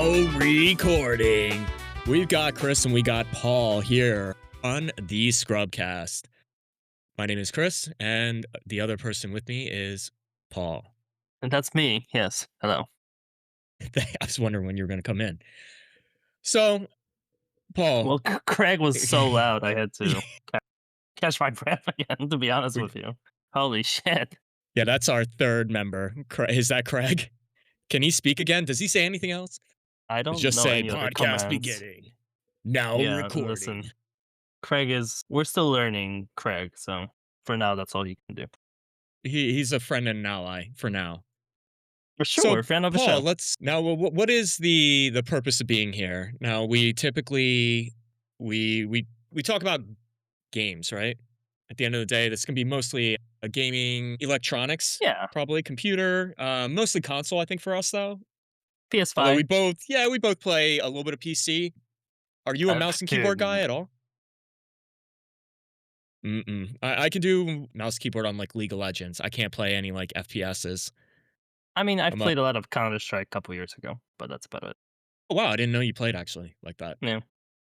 Now recording. We've got Chris and we got Paul here on the ScrubCast. My name is Chris, and the other person with me is Paul. And that's me, yes. Hello. I was wondering when you were going to come in. So, Paul. Well, Craig was so loud, I had to catch my breath again, to be honest with you. Holy shit. Yeah, that's our third member. Is that Craig? Can he speak again? Does he say anything else? I don't Just know say any other podcast commands. beginning. Now Yeah, recording. listen. We're still learning Craig, so for now, that's all he can do. He's a friend and an ally for now. For sure, fan of the show. Paul, what is the purpose of being here? Now, we typically, we talk about games, right? At the end of the day, this can be mostly a gaming electronics. Yeah. Probably computer, mostly console, I think, for us, though. PS5. Although we both play a little bit of PC. Are you a mouse and keyboard guy at all? I can do mouse keyboard on like League of Legends. I can't play any like FPSs. I mean, I've played a lot of Counter-Strike a couple years ago, but that's about it. Oh, wow, I didn't know you played actually like that. Yeah.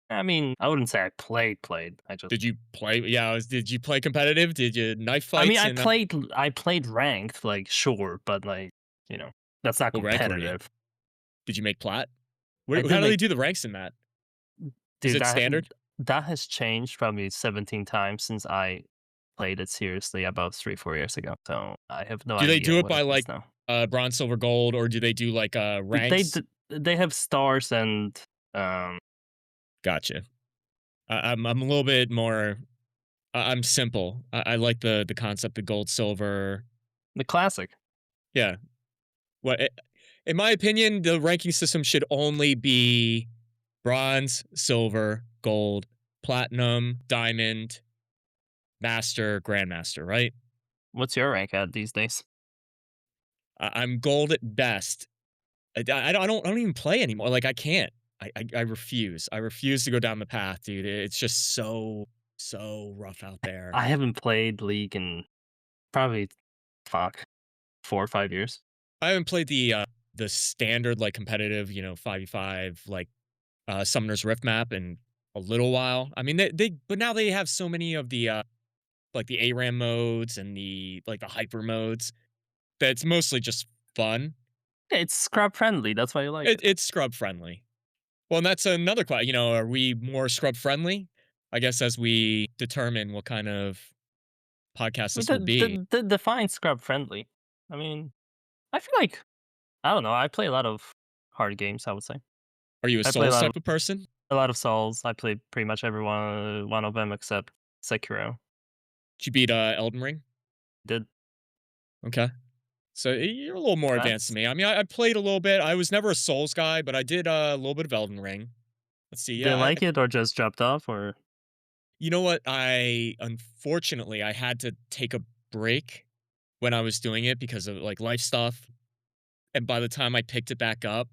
I mean, I wouldn't say I played. I just... Did you play? Yeah, did you play competitive? Did you knife fights? I mean, I played ranked, like, sure, but like, you know, that's not competitive. Did you make plat? How do they do the ranks in that? Dude, is it standard? That has changed probably 17 times since I played it seriously about 3-4 years ago. So I have no idea. Do they do it by like now. Bronze, silver, gold, or do they do like ranks? They have stars and Gotcha. I'm a little bit more. I'm simple. I like the concept of gold, silver. The classic. Yeah. In my opinion, the ranking system should only be bronze, silver, gold, platinum, diamond, master, grandmaster, right? What's your rank at these days? I'm gold at best. I don't even play anymore. Like I can't. I refuse. I refuse to go down the path, dude. It's just so rough out there. I haven't played League in probably 4 or 5 years. I haven't played the standard like competitive, 5v5 like Summoner's Rift map in a little while. I mean, but now they have so many of the like the ARAM modes and the like the hyper modes that it's mostly just fun. Yeah, it's scrub friendly. That's why you like it. It's scrub friendly. Well, and that's another question. Are we more scrub friendly? I guess as we determine what kind of podcast this will be. Define scrub friendly. I mean, I feel like, I don't know. I play a lot of hard games, I would say. Are you a Souls type of person? A lot of Souls. I play pretty much every one of them except Sekiro. Did you beat Elden Ring? Did. Okay. So you're a little more advanced than me. I mean, I played a little bit. I was never a Souls guy, but I did a little bit of Elden Ring. Let's see. Did you like it or just dropped off? Or you know what? Unfortunately, I had to take a break when I was doing it because of like life stuff. And by the time I picked it back up,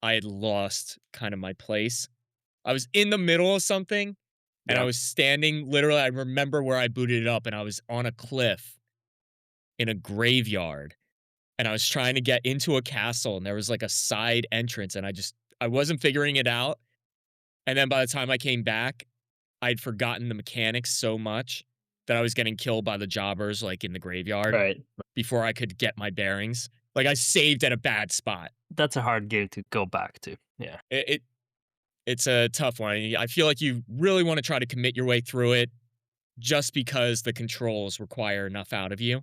I had lost kind of my place. I was in the middle of something and I was standing literally. I remember where I booted it up and I was on a cliff in a graveyard and I was trying to get into a castle and there was like a side entrance and I wasn't figuring it out. And then by the time I came back, I'd forgotten the mechanics so much that I was getting killed by the jobbers like in the graveyard before I could get my bearings. Like I saved at a bad spot. That's a hard game to go back to. Yeah. It's a tough one. I feel like you really want to try to commit your way through it just because the controls require enough out of you.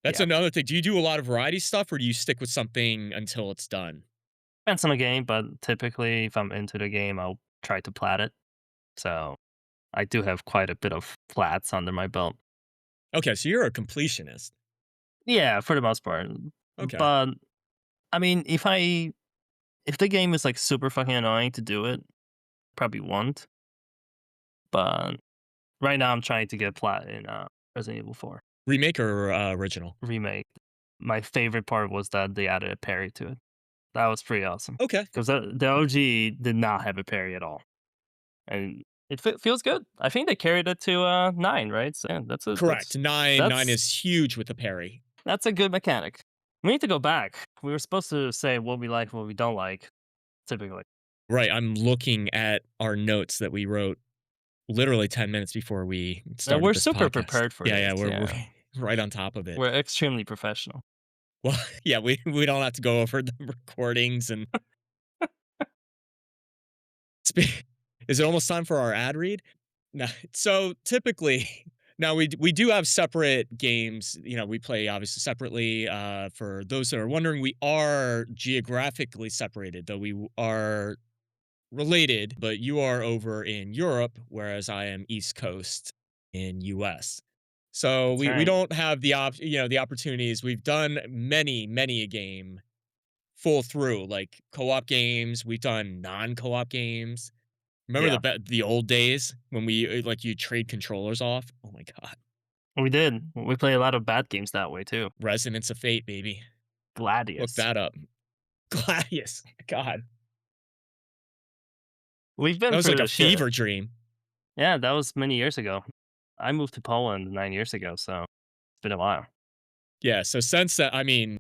That's another thing. Do you do a lot of variety stuff or do you stick with something until it's done? Depends on the game, but typically if I'm into the game, I'll try to plat it. So I do have quite a bit of plats under my belt. Okay, so you're a completionist. Yeah, for the most part. Okay. But I mean, if the game is like super fucking annoying to do it, probably won't. But right now I'm trying to get plat in Resident Evil 4. Remake or original? Remake. My favorite part was that they added a parry to it. That was pretty awesome. Okay. Because the OG did not have a parry at all. And it feels good. I think they carried it to 9, right? So yeah, that's correct. 9 is huge with the parry. That's a good mechanic. We need to go back. We were supposed to say what we like, what we don't like. typically. Right, I'm looking at our notes that we wrote literally 10 minutes before we And started we're this super podcast. prepared for Yeah, this. yeah, we're Yeah, right on top of it. we're extremely professional. Well, yeah, we don't have to go over the recordings and spe is it almost time for our ad read? No. So, typically now we do have separate games, we play obviously separately, for those that are wondering, we are geographically separated, though are related, but you are over in Europe, whereas I am East Coast in US. So That's we right. don't have the opportunities. We've done many a game full through, like co-op games. We've done non-co-op games. Remember Yeah, the old days when like you trade controllers off? Oh my god. we did. We play a lot of bad games that way too. Resonance of Fate, baby. Look Gladius. that up. Gladius. God. We've That been was like through a the shit. fever dream. Yeah, that was many years ago. I moved to Poland 9 years ago, so it's been a while. Yeah, so since that, I mean,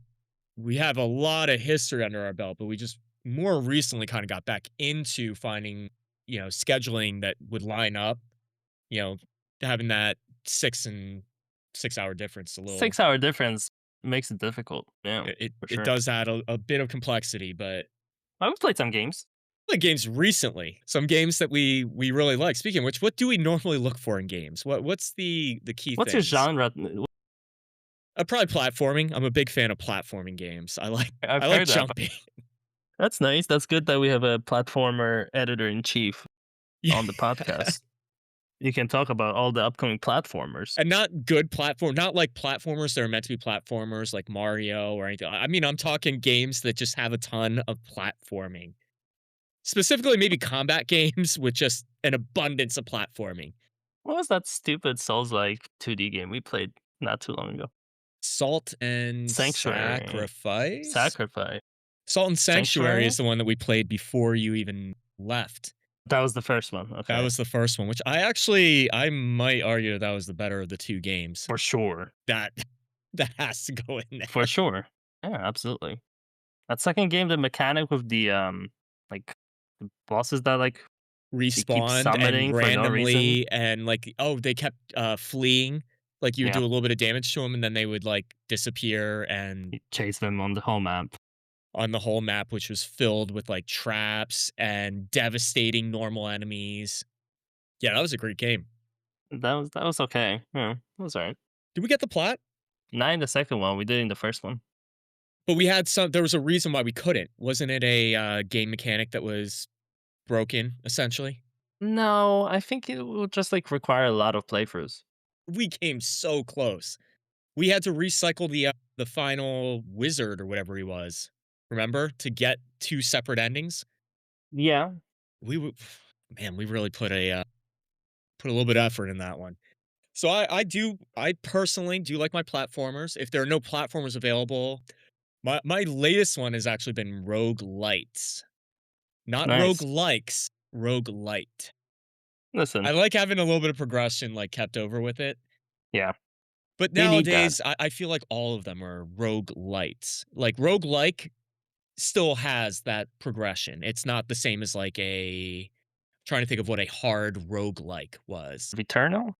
we have a lot of history under our belt, but we just more recently kind of got back into finding, scheduling that would line up, you know, having that 6 hour difference a little. 6 hour difference makes it difficult. Yeah, for It sure. does add a bit of complexity, but I've played some games. like games recently, some games that we really like. Speaking of which, what do we normally look for in games? What's the key What's your things? genre? Probably platforming. I'm a big fan of platforming games. I've I like heard that. jumping. That's nice. That's good that we have a platformer editor in chief Yeah. on the podcast. You can talk about all the upcoming platformers. And not good platform, not like platformers that are meant to be platformers like Mario or anything. I mean, I'm talking games that just have a ton of platforming. Specifically, maybe combat games with just an abundance of platforming. What was that stupid Souls-like 2D game we played not too long ago? Salt and Sanctuary. Sacrifice? Sacrifice. Salt and Sanctuary Sanctuary? is the one that we played before you even left. That was the first one. That Okay. was the first one, which I might argue that was the better of the two games. For sure. That that has to go in For there. sure. Yeah, absolutely. That second game, the mechanic with the like the bosses that like you keep Respawned and summoning for no reason. randomly and, like, oh, they kept, fleeing, like, you would Yeah. do a little bit of damage to them, and then they would, like, disappear and You chase them on the whole map. on the whole map, which was filled with, like, traps and devastating normal enemies. Yeah, that was a great game. That was okay. Yeah, it was alright. Did we get the plot? Not in the second one, we did in the first one. But there was a reason why we couldn't. Wasn't it a, game mechanic that was broken, essentially? No, I think it will just like require a lot of playthroughs. We came so close. We had to recycle the final wizard or whatever he was. Remember? To get 2 separate endings? Yeah, We w Man, we really put a little bit of effort in that one. So I personally do like my platformers. If there are no platformers available, my latest one has actually been roguelites. Not nice. roguelikes, roguelite. Listen, I like having a little bit of progression, like, kept over with it. yeah, But we need that. nowadays, I feel like all of them are roguelites. Like, roguelike still has that progression. It's not the same as, like, trying to think of what a hard roguelike was. Returnal?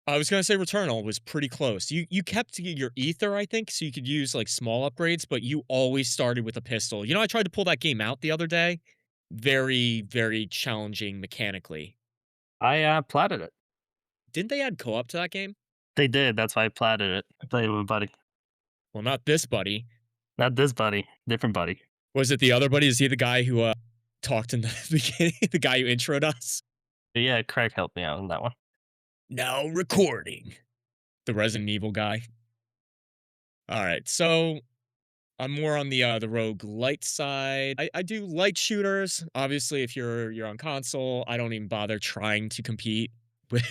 I was gonna say Returnal was pretty close. You kept your ether, I think, so you could use, like, small upgrades, but you always started with a pistol. I tried to pull that game out the other day. Very challenging mechanically. I platted it. Didn't they add co-op to that game? They did. That's why I platted it. I played it with a buddy. Well, not this buddy. Not this buddy, different buddy. Was it the other buddy? Is he the guy who, talked in the beginning? The guy who introed us? But yeah, Craig helped me out on that one. Now recording. The Resident Evil guy. Alright, so I'm more on the rogue light side. I do light shooters. Obviously, if you're on console, I don't even bother trying to compete with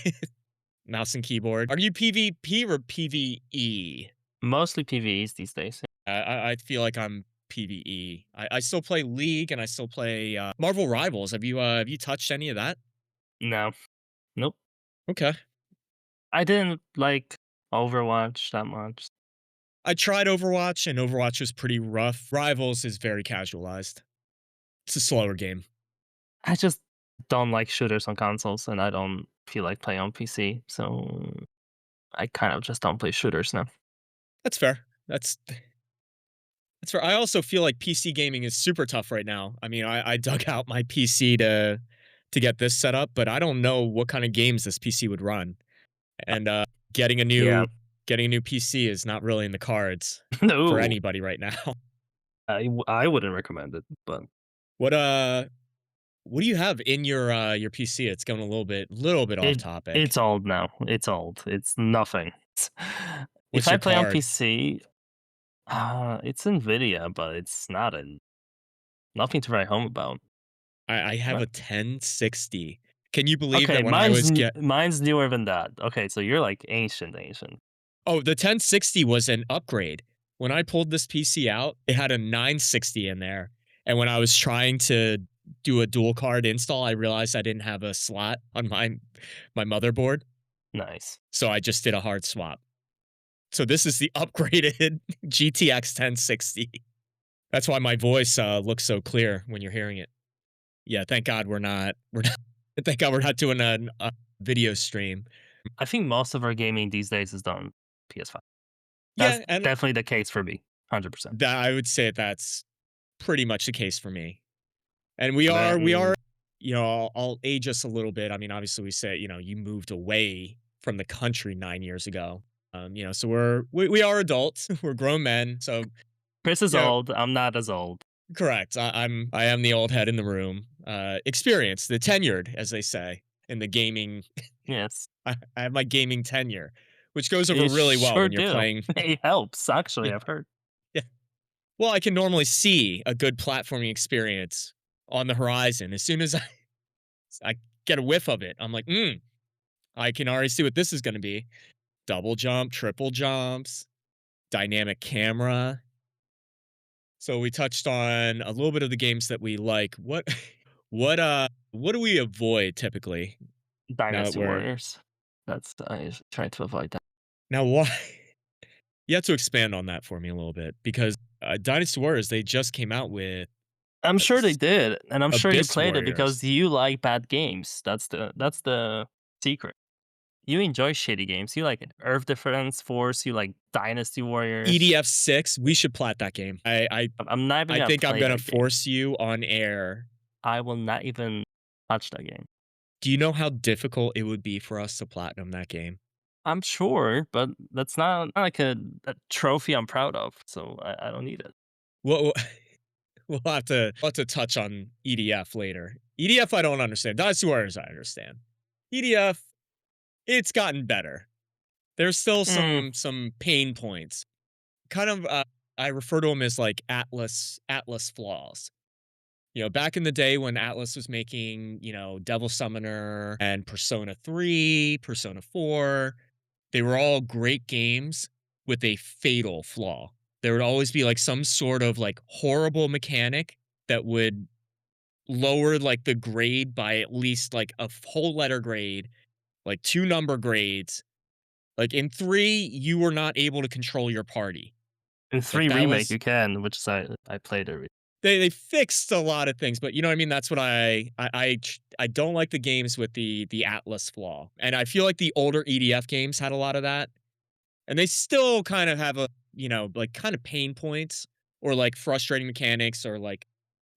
mouse and keyboard. Are you PvP or PvE? Mostly PvEs these days. I feel like I'm PvE. I still play League and I still play Marvel Rivals. Have you touched any of that? No, nope. Okay. I didn't like Overwatch that much. I tried Overwatch and Overwatch was pretty rough. Rivals is very casualized. It's a slower game. I just don't like shooters on consoles, and I don't feel like playing on PC, so I kind of just don't play shooters now. That's fair. That's fair. I also feel like PC gaming is super tough right now. I mean, I dug out my PC to get this set up, but I don't know what kind of games this PC would run. And getting a Yeah. new getting a new PC is not really in the cards for No, anybody right now. I wouldn't recommend it, but What what do you have in your PC? It's going a little bit off it topic. it's old now. It's old. It's nothing. If What's I your play on card? PC, it's Nvidia, but it's not nothing to write home about. I have What? a 1060. Can you believe Okay, that when I was get mine's newer than that. Okay, so you're like ancient, ancient. Oh, the 1060 was an upgrade. When I pulled this PC out, it had a 960 in there. And when I was trying to do a dual card install, I realized I didn't have a slot on my motherboard. Nice. So I just did a hard swap. So this is the upgraded GTX 1060. That's why my voice looks so clear when you're hearing it. Yeah, thank God we're not thank God we're not doing a video stream. I think most of our gaming these days is done PS5. That's Yeah, and definitely the case for me. 100%. that I would say that's pretty much the case for me. And we are, Then I'll age us a little bit. I mean, obviously we say, you moved away from the country 9 years ago. So we are adults. We're grown men. So Chris is yeah, old. I'm not as old. correct. I am the old head in the room. Experienced, the tenured, as they say in the gaming. Yes. I have my gaming tenure, which goes over You really well sure when you're do. playing. It helps, actually, Yeah, I've heard. yeah. Well, I can normally see a good platforming experience on the horizon as soon as I get a whiff of it. I'm like, I can already see what this is going to be. Double jump, triple jumps, dynamic camera. So we touched on a little bit of the games that we like. What do we avoid typically now that Dynasty we're Warriors. That's I try to avoid that. now why you have to expand on that for me a little bit because Dynasty Warriors they just came out with I'm uh, sure they s- did, and I'm sure you Abyss played it Warriors. because you like bad games. That's the secret. You enjoy shitty games. You like Earth Defense Force, you like Dynasty Warriors. EDF 6. We should plat that game. I'm not even I gonna think I'm play gonna that game. force you on air. I will not even touch that game. Do you know how difficult it would be for us to platinum that game? I'm sure, but that's not like a trophy I'm proud of, so I don't need it. We'll, we'll have to touch on EDF later. EDF I don't understand. Dynasty Warriors I understand. EDF it's gotten better. There's still Mm, some pain points. Kind of I refer to them as like Atlas flaws. Back in the day when Atlas was making, Devil Summoner and Persona 3, Persona 4, they were all great games with a fatal flaw. There would always be like some sort of like horrible mechanic that would lower like the grade by at least like a whole letter grade, like two number grades. Like in 3, you were not able to control your party. in Like 3 that remake was you can, which is I played it. they fixed a lot of things, but you know what I mean. That's what I don't like the games with the Atlas flaw, and I feel like the older EDF games had a lot of that, and they still kind of have a like kind of pain points or like frustrating mechanics or like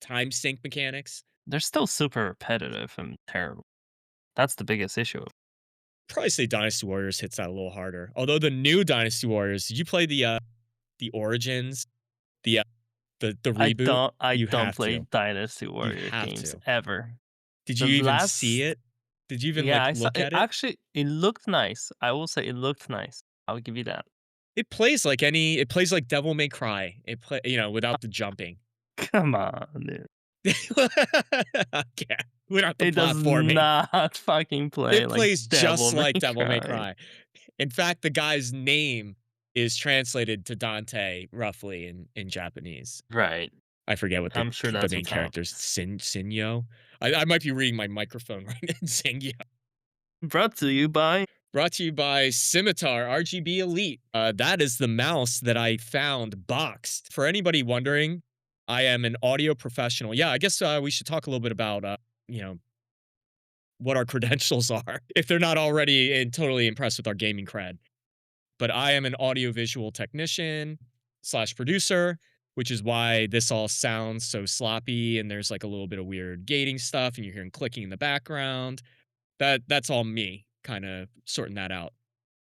time sink mechanics. They're still super repetitive and terrible. That's the biggest issue. Probably say Dynasty Warriors hits that a little harder. Although the new Dynasty Warriors, did you play the Origins, the uh, the reboot? I You don't have play to. Dynasty You Warrior have games to. ever. Did The you even see last it? Did you even Yeah, like I saw look it at it? actually it looked nice. I will say it looked nice. I'll give you that. It plays like Devil May Cry. It play without the jumping. Come on, dude. Okay. Without the It does platforming. not fucking play It like plays Devil just May like Devil May Cry. Cry. In fact, the guy's name is translated to Dante roughly in Japanese. Right. I forget what I'm sure the that's main what character's counts. Sinyo. I might be reading my microphone right now. Sinyo. Brought to you by Brought to you by Scimitar RGB Elite. That is the mouse that I found boxed. For anybody wondering, I am an audio professional. Yeah, I guess we should talk a little bit about you know what our credentials are if they're not already totally impressed with our gaming cred. But I am an audiovisual technician slash producer, which is why this all sounds so sloppy and there's like a little bit of weird gating stuff and you're hearing clicking in the background. That's all me kind of sorting that out.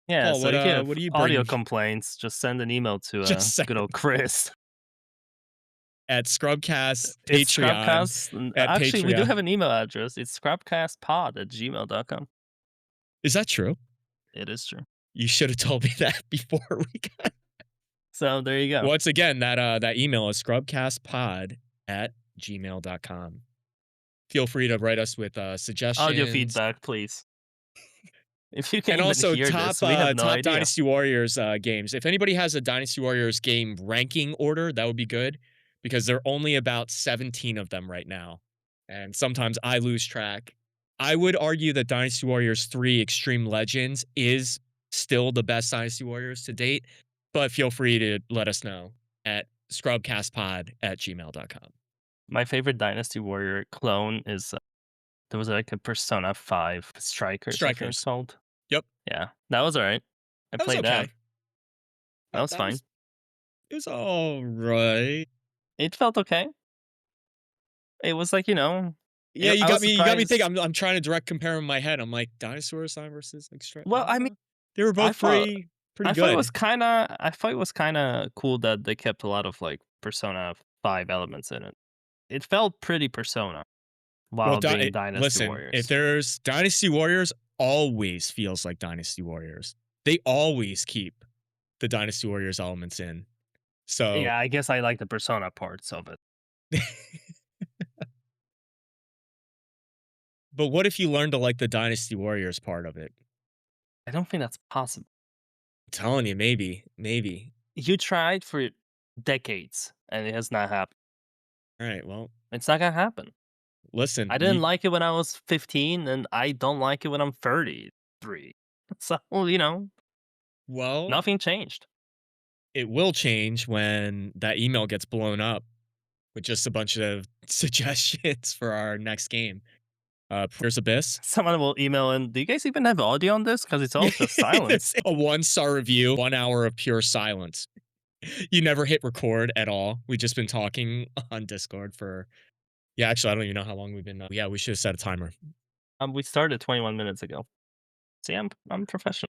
Yeah, Paul, so if you what have do you audio bring? complaints, just send an email to Just say good old Chris. at Scrubcast It's Patreon Scrubcast. And at actually, we do Patreon. have an email address. It's scrubcastpod@gmail.com. Is that true? It is true. You should have told me that before we got. So there you go. Once again, that email is scrubcastpod at gmail.com. Feel free to write us with Audio suggestions. feedback, please. If you can And even also hear top this, we have no top idea. Dynasty Warriors games. If anybody has a Dynasty Warriors game ranking order, that would be good because there are only about 17 of them right now. And sometimes I lose track. I would argue that Dynasty Warriors 3 Extreme Legends is still the best Dynasty Warriors to date, but feel free to let us know at scrubcastpod at gmail.com. My favorite Dynasty Warrior clone is there was like a Persona 5 Strikers, I think it's Strikers. called. Yep. Yeah, that was alright. I That was played that. okay. That was That fine. was it was all right. It felt okay. It was like, Yeah, I was you got me thinking. surprised. I'm trying to direct compare in my head. I'm like dinosaur sign versus like Well, I mean, they were I both thought pretty good. I thought it was kinda cool that they kept a lot of, like, Persona 5 elements in it. It felt pretty Persona Well, while being Dynasty listen, if Warriors. there's Dynasty Warriors, always feels like Dynasty Warriors. They always keep the Dynasty Warriors elements in. So, Yeah, I guess I like the Persona parts of it. but what if you learn to like the Dynasty Warriors part of it? I don't think that's possible. I'm telling you, maybe. You tried for decades, and it has not happened. All right, well, It's not gonna happen. listen, I didn't like it when I was 15, and I don't like it when I'm 33. So, well, nothing changed. it will change when that email gets blown up with just a bunch of suggestions for our next game. Here's Abyss. Someone will email in, "Do you guys even have audio on this? Because it's all just silence." It's a 1-star review, 1 hour of pure silence. You never hit record at all. We've just been talking on Discord for, yeah, actually, I don't even know how long we've been. Yeah, we should have set a timer. We started 21 minutes ago. See, I'm professional.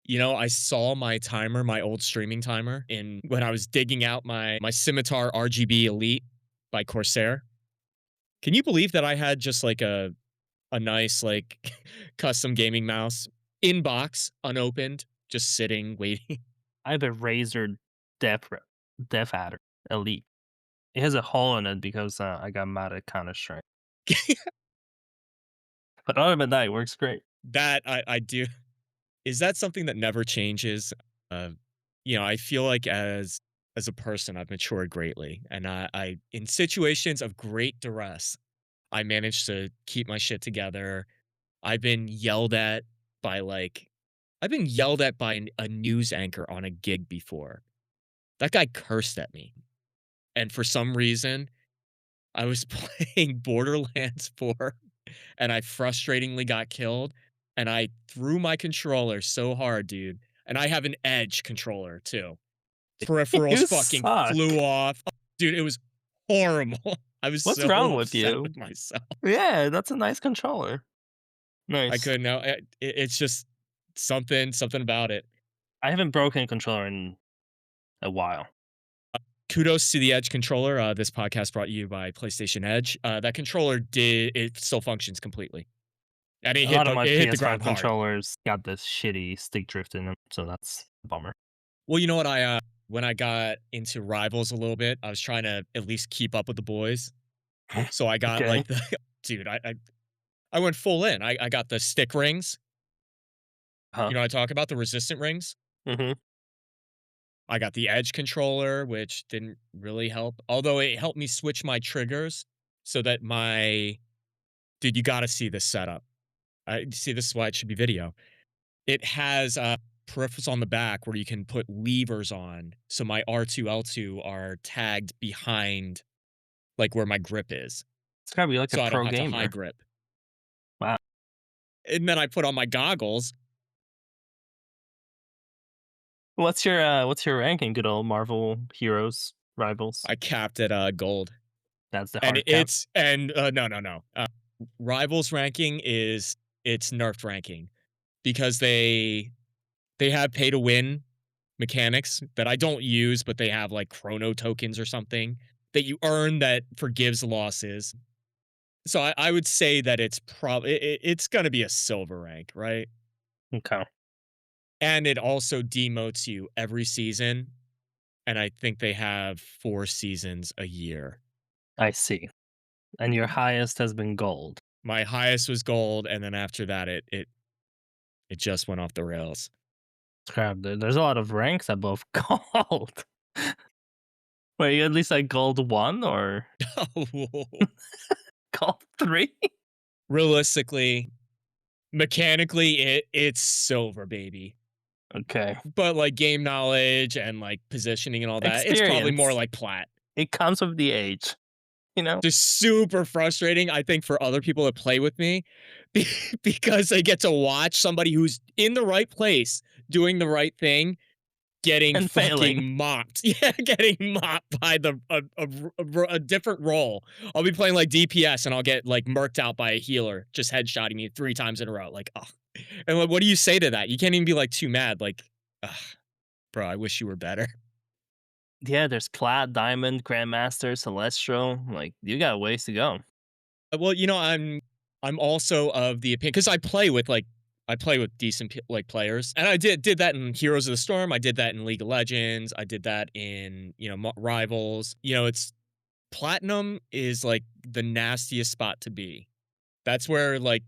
You know, I saw my timer, my old streaming timer, in when I was digging out my Scimitar RGB Elite by Corsair. Can you believe that I had just like a nice like custom gaming mouse in box, unopened, just sitting waiting. I have a Razer Death Adder Elite. It has a hole in it because I got mad at Counter Strike. But other than that, it works great. That I do. Is that something that never changes? Uh, I feel like as a person, I've matured greatly, and I in situations of great duress, I managed to keep my shit together. I've been yelled at by like, I've been yelled at by a news anchor on a gig before. That guy cursed at me, and for some reason, I was playing Borderlands 4 and I frustratingly got killed and I threw my controller so hard, dude. And I have an Edge controller too. Peripherals You fucking suck. flew off. Dude, it was horrible. I was What's so wrong with upset you? with myself. Yeah, that's a nice controller. I Nice. couldn't know. It's just something about it. I haven't broken a controller in a while. Kudos to the Edge controller. This podcast brought you by PlayStation Edge. That controller it still functions completely. And A lot of my it hit the PS5 ground hard. controllers got this shitty stick drift in them, so that's a bummer. Well, you know what? I when I got into Rivals a little bit, I was trying to at least keep up with the boys. So I got Okay. like the dude. I went full in. I got the stick rings. Huh. You know what I talk about, the resistant rings. Mhm. I got the Edge controller, which didn't really help. Although it helped me switch my triggers so that my dude. You got to see this setup. I see. This is why it should be video. It has peripherals on the back where you can put levers on. So my R2L2 are tagged behind like where my grip is. It's gotta be like a So I don't pro have to high gamer. grip. Wow. And then I put on my goggles. What's your ranking? Good old Marvel heroes rivals. I capped at gold. That's the And hard cap. no, no, no. Rivals ranking is it's nerfed ranking because they have pay to win mechanics that I don't use, but they have like chrono tokens or something that you earn that forgives losses. So I would say that it's probably it's gonna be a silver rank, right? Okay, And it also demotes you every season, and I think they have 4 seasons a year. I see. And your highest has been gold. My highest was gold, and then after that, it just went off the rails. Crap, there's a lot of ranks above gold. Wait, you at least like gold 1 or gold 3? Realistically, mechanically, it's silver, baby. Okay. But like game knowledge and like positioning and all that, it's probably more Experience. like plat. It comes with the age, you know? Just super frustrating, I think, for other people that play with me because they get to watch somebody who's in the right place doing the right thing getting And failing. fucking mopped. Yeah, getting mopped by a different role. I'll be playing like DPS and I'll get like murked out by a healer just headshotting me 3 times in a row. Like, oh. And like, what do you say to that? You can't even be like too mad. Like, ugh, bro, I wish you were better. Yeah, there's Plat, Diamond, Grandmaster, Celestial. Like, you got ways to go. Well, I'm also of the opinion because I play with decent like players, and I did that in Heroes of the Storm. I did that in League of Legends. I did that in Rivals. It's platinum is like the nastiest spot to be. That's where like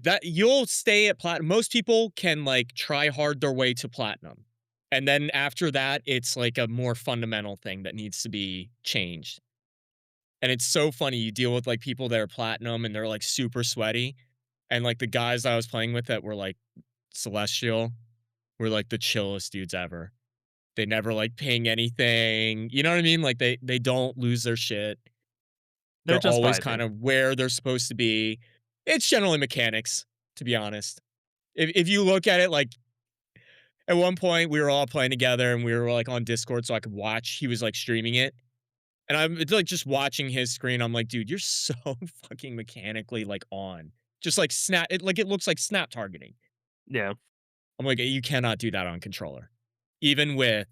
that you'll stay at platinum. Most people can like try hard their way to platinum, and then after that, it's like a more fundamental thing that needs to be changed. And it's so funny. You deal with like people that are platinum and they're like super sweaty. And like the guys I was playing with that were like celestial were like the chillest dudes ever. They never like ping anything. You know what I mean? Like they don't lose their shit. They're They're just always kind vibing. of where they're supposed to be. It's generally mechanics, to be honest. If you look at it like at one point we were all playing together and we were like on Discord so I could watch. He was like streaming it. And I'm it's like just watching his screen, I'm like, dude, you're so fucking mechanically like on. Just like snap it like it looks like snap targeting. Yeah. I'm like, you cannot do that on controller. Even with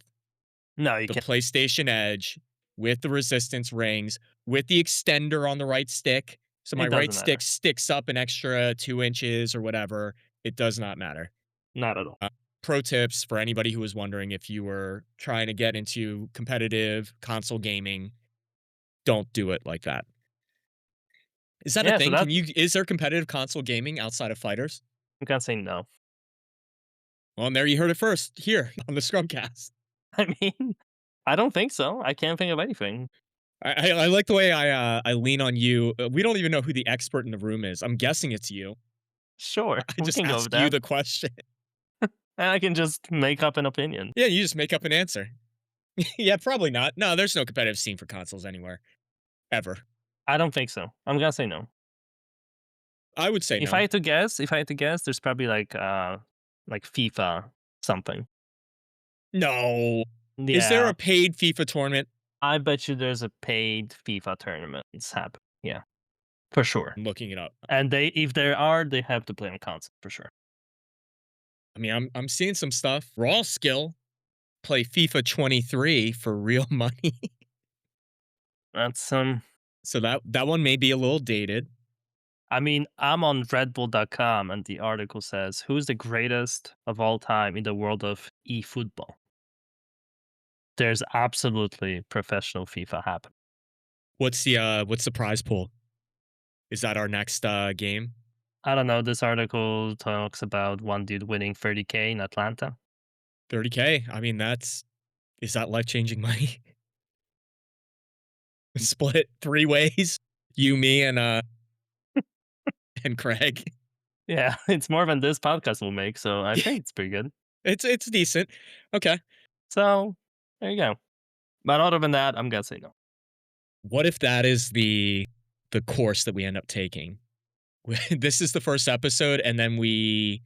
No, you the can't. PlayStation Edge, with the resistance rings, with the extender on the right stick. So my It right doesn't stick matter. sticks up an extra 2 inches or whatever. It does not matter. Not at all. Pro tips for anybody who was wondering if you were trying to get into competitive console gaming, don't do it like that. Is that a Yeah, so thing? that Is there competitive console gaming outside of fighters? I'm gonna say no. Well, and there you heard it first here on the ScrubCast. I mean, I don't think so. I can't think of anything. I like the way I lean on you. We don't even know who the expert in the room is. I'm guessing it's you. Sure, I we just can go with ask you that. the question. And I can just make up an opinion. Yeah, you just make up an answer. Yeah, probably not. No, there's no competitive scene for consoles anywhere ever. I don't think so. I'm gonna say no. I would say If I no. had to guess, there's probably like FIFA something. No. Is there Yeah, a paid FIFA tournament? I bet you there's a paid FIFA tournament. It's happening. Yeah, for sure. I'm looking it up. And if there are, they have to play on console for sure. I mean, I'm seeing some stuff. Raw skill play FIFA 23 for real money. That's So that one may be a little dated. I mean, I'm on redbull.com and the article says, "Who's the greatest of all time in the world of eFootball?" There's absolutely professional FIFA happening. What's the prize pool? Is that our next game? I don't know. This article talks about one dude winning 30K in Atlanta. 30K. I mean, is that life-changing money? Split 3 ways. You, me, and Craig. Yeah, it's more than this podcast will make, so I think it's pretty good. It's decent. Okay. So there you go. But other than that, I'm gonna say no. What if that is the course that we end up taking? This is the first episode, and then we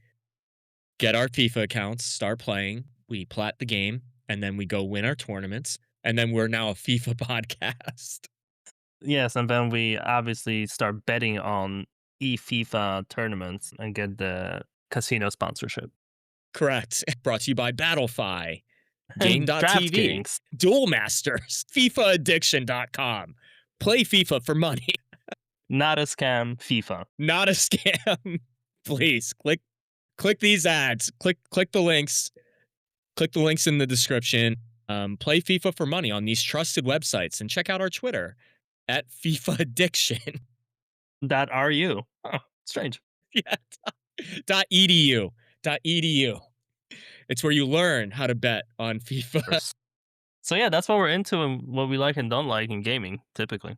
get our FIFA accounts, start playing, we plat the game, and then we go win our tournaments, and then we're now a FIFA podcast. Yes, and then we obviously start betting on FIFA tournaments and get the casino sponsorship. Correct. Brought to you by Battlefy, And Game.tv, DraftKings, Duel Masters, FIFAaddiction.com. Play FIFA for money, not a scam, FIFA. not a scam. Please click these ads. Click the links. Click the links in the description. Play FIFA for money on these trusted websites and check out our Twitter at FIFA Addiction. That are you. Oh, strange. Yeah. .edu. .edu. It's where you learn how to bet on FIFA. So yeah, that's what we're into and what we like and don't like in gaming, typically.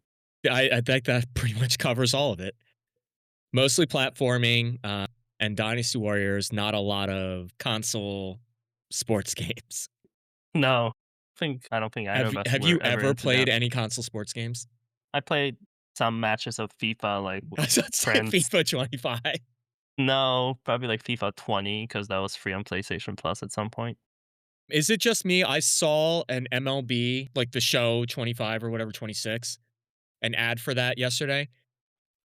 I think that pretty much covers all of it. Mostly platforming and Dynasty Warriors, not a lot of console sports games. No, I don't think either of us Have were you ever ever into played that. any console sports games? I played some matches of FIFA, like I with was about to say friends. FIFA 25. No, probably like FIFA 20 because that was free on PlayStation Plus at some point. Is it just me? I saw an MLB, like the show 25 or whatever, 26, an ad for that yesterday.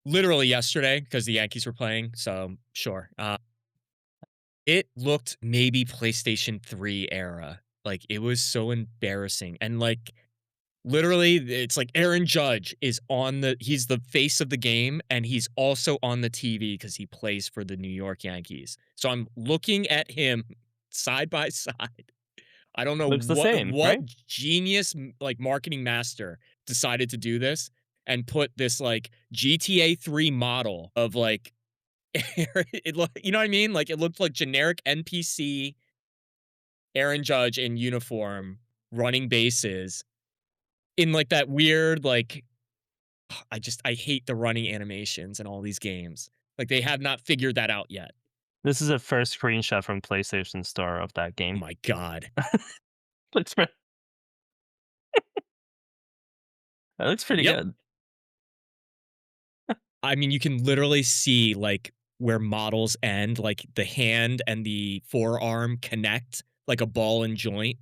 Literally yesterday, because the Yankees were playing. So, sure. It looked maybe PlayStation 3 era. Like, it was so embarrassing. And, like, literally, it's like Aaron Judge is he's the face of the game, and he's also on the TV because he plays for the New York Yankees. So I'm looking at him side by side. I don't know Looks the what same, right? genius like marketing master decided to do this and put this like GTA 3 model of like you know what I mean? Like it looked like generic NPC Aaron Judge in uniform running bases in like that weird like I hate the running animations in all these games. Like they have not figured that out yet. This is a first screenshot from PlayStation Store of that Oh game. my god. Looks pre- that looks pretty Yep. good. I mean, you can literally see like where models end, like the hand and the forearm connect like a ball and joint.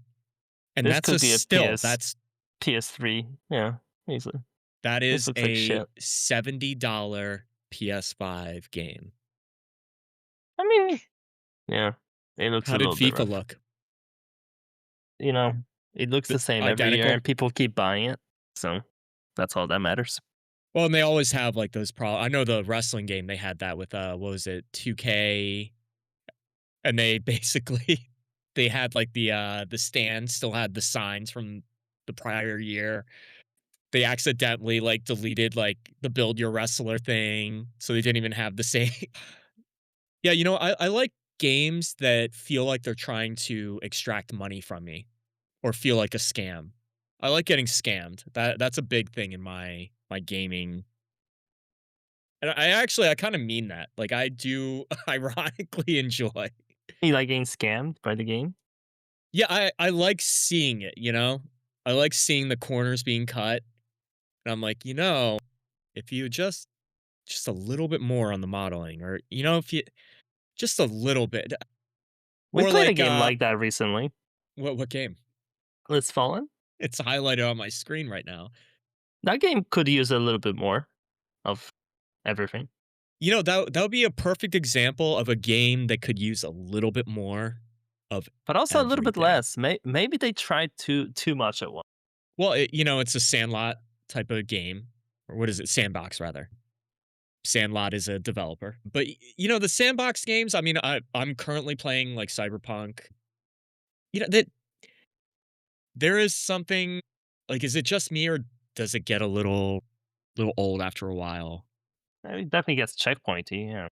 And This that's a could be a still. That's PS3. Yeah, easily. that This is looks like a shit. $70 PS5 game. I mean, yeah, it looks a How did little bit FIFA rough. look? You know, it looks the same every year, Identical? and people keep buying it. So that's all that matters. Well, and they always have like those I know the wrestling game they had that with what was it, 2K, and they basically they had like the stand still had the signs from the prior year. They accidentally like deleted like the build your wrestler thing, so they didn't even have the same. Yeah, I like games that feel like they're trying to extract money from me or feel like a scam. I like getting scammed. That's a big thing in my gaming. And I kind of mean that. Like I do ironically enjoy. You like getting scammed by the game? Yeah, I like seeing it, you know? I like seeing the corners being cut. And I'm like, if you just a little bit more on the modeling or if you just a little bit We or played a like game like that recently. what game? Atlas Fallen. It's highlighted on my screen right now. That game could use a little bit more of everything, That would be a perfect example of a game that could use a little bit more of but also a little bit everything. less. Maybe they tried too much at once. Well, it's a Sandlot type of game, or what is it? Sandbox rather. Sandlot is a developer, but the sandbox games. I mean, I'm currently playing like Cyberpunk. That there is something like, is it just me or does it get a little old after a while? It definitely gets checkpointy. Yeah.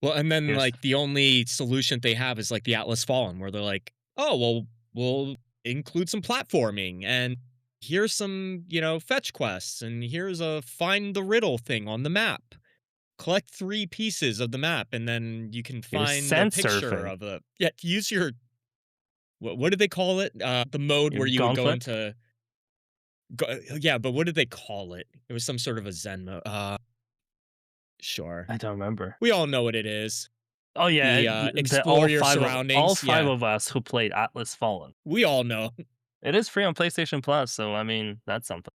Well, and then Here's like the only solution they have is like the Atlas Fallen, where they're like, "Oh, well, we'll include some platforming, and here's some, fetch quests, and here's a find the riddle thing on the map. Collect 3 pieces of the map, and then you can here's find a sand picture surfing. of a yeah. Use your what did they call it? The mode Your where you would go gauntlet? into yeah, but what did they call it? It was some sort of a Zen mode. Sure. I don't remember. We all know what it is. Oh yeah, The the explore your all surroundings. 5 Yeah, of us who played Atlas Fallen. we all know. It is free on PlayStation Plus, so I mean, that's something.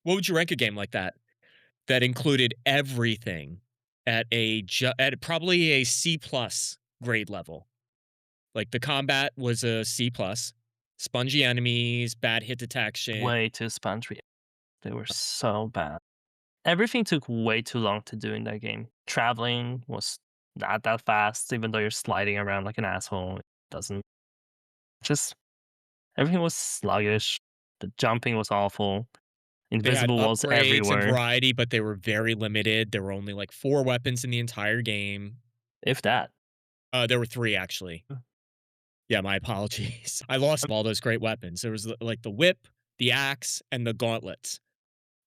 What would you rank a game like that that included everything at at probably a C plus grade level? Like the combat was a C plus, spongy enemies, bad hit detection. Way too spongy. They were so bad. Everything took way too long to do in that game. Traveling was not that fast, even though you're sliding around like an asshole. It doesn't just everything was sluggish. The jumping was awful. They had Invisible walls upgrades and everywhere. variety, but they were very limited. There were only like 4 weapons in the entire game. If that. There were 3 actually. Yeah, my apologies. I lost all those great weapons. There was like the whip, the axe, and the gauntlets.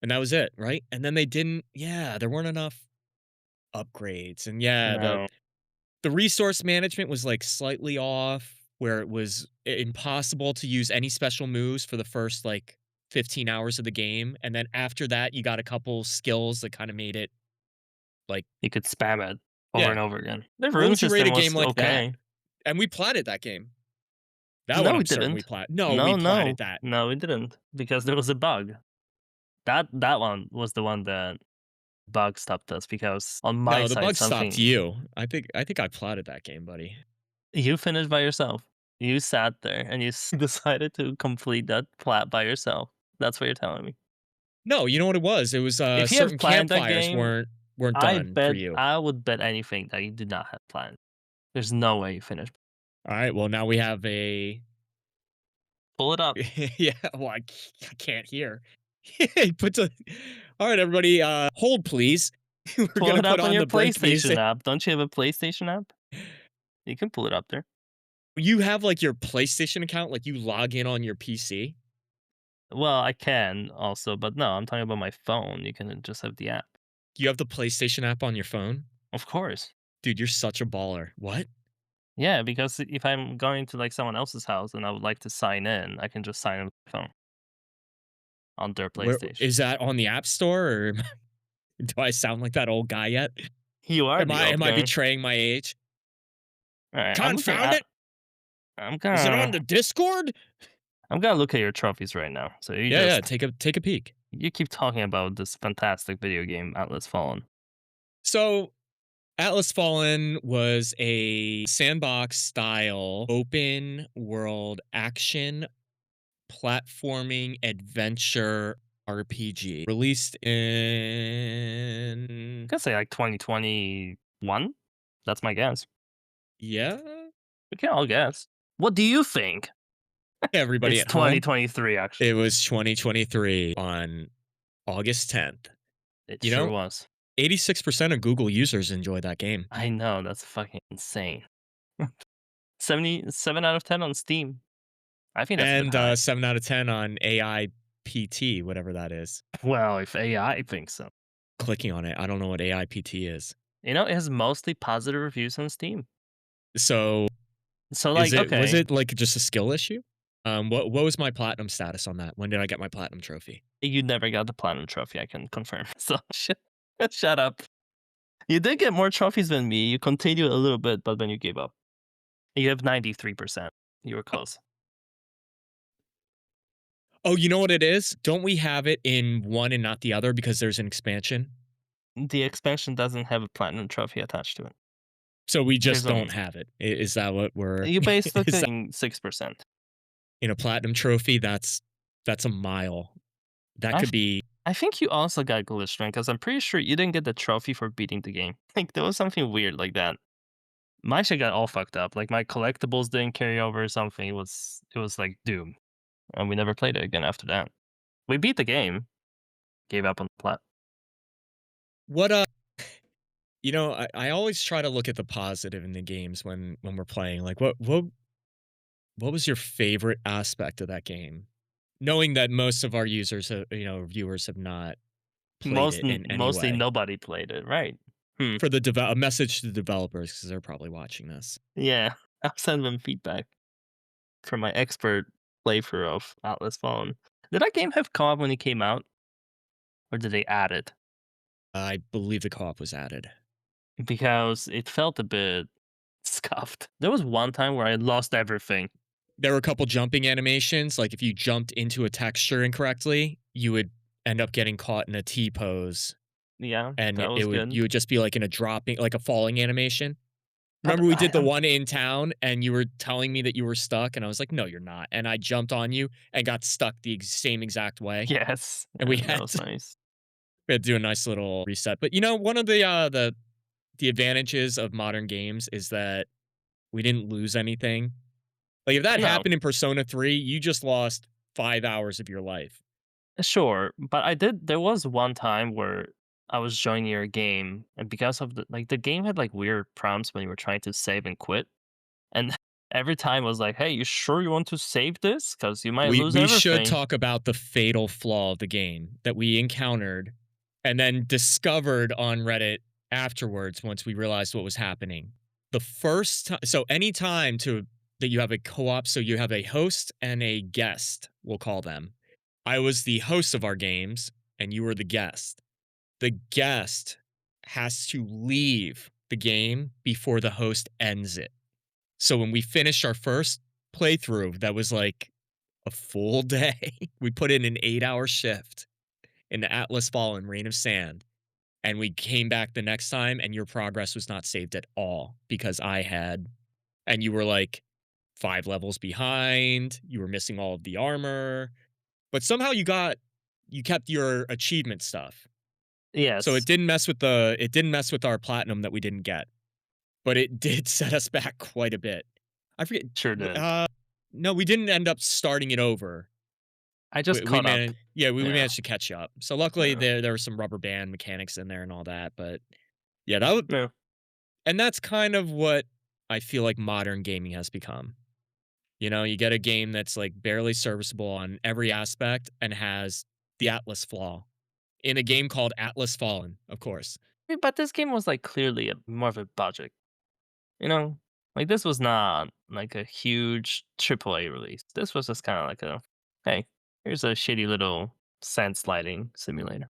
And that was it, right? And then they didn't yeah, there weren't enough upgrades. And yeah, No. the resource management was like slightly off where it was impossible to use any special moves for the first like 15 hours of the game. And then after that, you got a couple skills that kind of made it like, You could spam it over yeah. and over again. The What rune would you rate system a game was like that? okay. And we platted that game. That one No, we I'm certain we didn't. platted. No, we No, platted no. that. No, we didn't. Because there was a bug. That one was the one that bug stopped us because on my No, the side bug stopped something you. I think I plotted that game, buddy. you finished by yourself. You sat there and you decided to complete that plat by yourself. That's what you're telling me. No, you know what it was? It was If you have certain planned that campfires game, weren't done for you. I would bet anything that you did not have planned. There's no way you finished. All right, well now we have a Pull it up. yeah, well I can't hear. He puts a all right, everybody, hold please. We're Pull gonna it put up on on your the break PlayStation music. app. Don't you have a PlayStation app? You can pull it up there. You have like your PlayStation account, like you log in on your PC. Well, I can also, but no, I'm talking about my phone. You can just have the app. You have the PlayStation app on your phone? Of course. Dude, you're such a baller. What? Yeah, because if I'm going to like someone else's house and I would like to sign in, I can just sign in with my phone on their Where PlayStation. is that on the App Store or do I sound like that old guy yet? You are the old Am I guy. betraying my age? All right, I'm looking Confound at. it! I'm Is it on gonna. the Discord? I'm gonna look at your trophies right now. So Yeah, yeah, take a peek. you keep talking about this fantastic video game, Atlas Fallen. So, Atlas Fallen was a sandbox style open world action platforming adventure RPG released I in could say like 2021. That's my guess. yeah, We can all guess. What do you think? everybody It's at home. 2023, actually. It was 2023 on August 10th. It You sure know, was. 86% of Google users enjoy that game. I know, that's fucking insane. 77 out of 10 on Steam. I think that's a bit And high. 7 out of 10 on AI PT, whatever that is. Well, if AI thinks so. Clicking on it, I don't know what AI PT is. You know, it has mostly positive reviews on Steam. So, So, is like, it was okay, it like just a skill issue? What was my platinum status on that? When did I get my platinum trophy? you never got the platinum trophy, I can confirm. So, shut up. You did get more trophies than me. You continued a little bit, but then you gave up. You have 93%. You were close. Oh, you know what it is? Don't we have it in one and not the other because there's an expansion? The expansion doesn't have a platinum trophy attached to it. So we just There's don't only have it. Is that what we're you basically is that getting 6%. in a platinum trophy? That's a mile. That could be I think you also got glitched, man, because I'm pretty sure you didn't get the trophy for beating the game. Like there was something weird like that. My shit got all fucked up. Like my collectibles didn't carry over or something. It was like doom, and we never played it again after that. We beat the game, gave up on the plot. what you know, I always try to look at the positive in the games when we're playing. Like what was your favorite aspect of that game? Knowing that most of our users, viewers have not played it in any Mostly way. nobody played it, right? Hmm. For a message to the developers because they're probably watching this. Yeah, I'll send them feedback. for my expert playthrough of Atlas Fallen. Did that game have co-op when it came out, or did they add it? I believe the co-op was added. Because it felt a bit scuffed. There was one time where I lost everything. There were a couple jumping animations, like if you jumped into a texture incorrectly, you would end up getting caught in a T pose, Yeah, and that it was would good. you would just be like in a dropping, like a falling animation. But Remember we did the one in town and you were telling me that you were stuck and I was like, "No, you're not." And I jumped on you and got stuck the same exact way. yes, And yeah, that was nice. we had to do a nice little reset. But one of the advantages of modern games is that we didn't lose anything. Like if that No, happened in Persona 3, you just lost 5 hours of your life. sure, but I did. There was one time where I was joining your game, and because of the game had like weird prompts when you were trying to save and quit, and every time I was like, "Hey, you sure you want to save this? Because you might lose We should everything." talk about the fatal flaw of the game that we encountered and then discovered on Reddit afterwards once we realized what was happening. The first time, so any time to that you have a co-op, so you have a host and a guest, we'll call them. I was the host of our games and you were the guest. The guest has to leave the game before the host ends it. So when we finished our first playthrough, that was like a full day. We put in an 8-hour shift in the Atlas Fallen Rain of Sand, and we came back the next time, and your progress was not saved at all because I had, and you were like 5 levels behind. You were missing all of the armor, but somehow you kept your achievement stuff. So Yes, it didn't mess with our platinum that we didn't get, but it did set us back quite a bit. I forget. sure did. No, we didn't end up starting it over. I just caught up. We Yeah, managed to catch up. So luckily yeah, there were some rubber band mechanics in there and all that, but yeah, that would yeah. and that's kind of what I feel like modern gaming has become. You get a game that's like barely serviceable on every aspect and has the Atlas flaw in a game called Atlas Fallen, of course. But this game was like clearly more of a budget. You know, like this was not like a huge AAA release. This was just kind of like a, hey, here's a shitty little sand sliding simulator.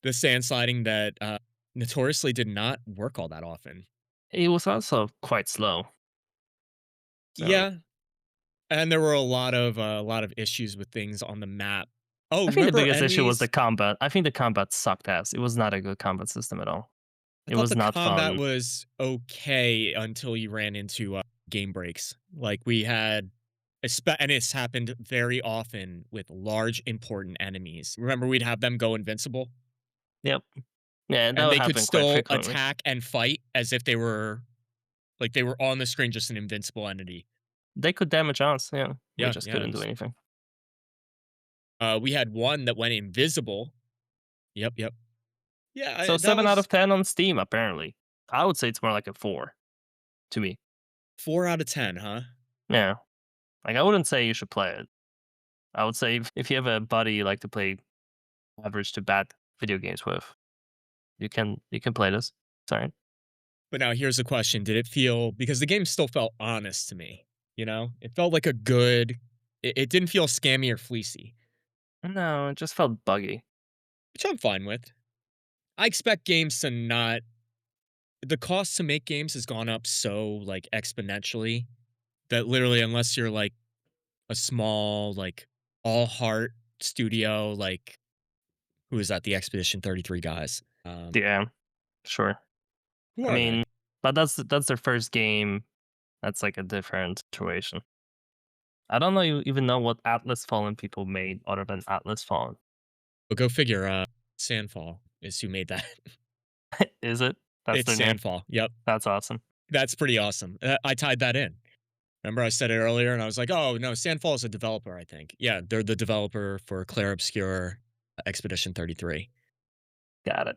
The sand sliding that notoriously did not work all that often. It was also quite slow. So Yeah, and there were a lot of issues with things on the map. Oh, I think the remember biggest issue was the enemies? combat. I think the combat sucked ass. It was not a good combat system at all. I It thought was the not combat fun. was okay until you ran into game breaks. Like we had, and it's happened very often with large important enemies. Remember, we'd have them go invincible, Yep. Yeah, that and would they could happen quite still frequently. attack and fight as if they were on the screen, just an invincible entity. They could damage us. Yeah, we Yeah, just yeah. couldn't do anything. We had one that went invisible. Yep, yep. Yeah, So that 7 out of was 10 on Steam. Apparently, I would say it's more like a 4 to me. 4 out of 10, huh? Yeah, like I wouldn't say you should play it. I would say if you have a buddy you like to play average to bad video games with, you can play this. Sorry. But now here's the question: did it feel, because the game still felt honest to me? It felt like a good. It didn't feel scammy or fleecy, No, it just felt buggy. which I'm fine with. I expect games to not. The cost to make games has gone up so like exponentially that literally, unless you're like a small like all heart studio, like who is that? The Expedition 33 guys. Yeah, sure. Who I are they? mean, but that's their first game. That's like a different situation. I don't know even know what Atlas Fallen people made other than Atlas Fallen. But go figure. Sandfall is who made that. Is it? That's It's their name. Sandfall. Yep. That's awesome. That's pretty awesome. I tied that in. Remember I said it earlier and I was like, "Oh, no, Sandfall is a developer, I think." Yeah, they're the developer for Clair Obscur, Expedition 33. Got it.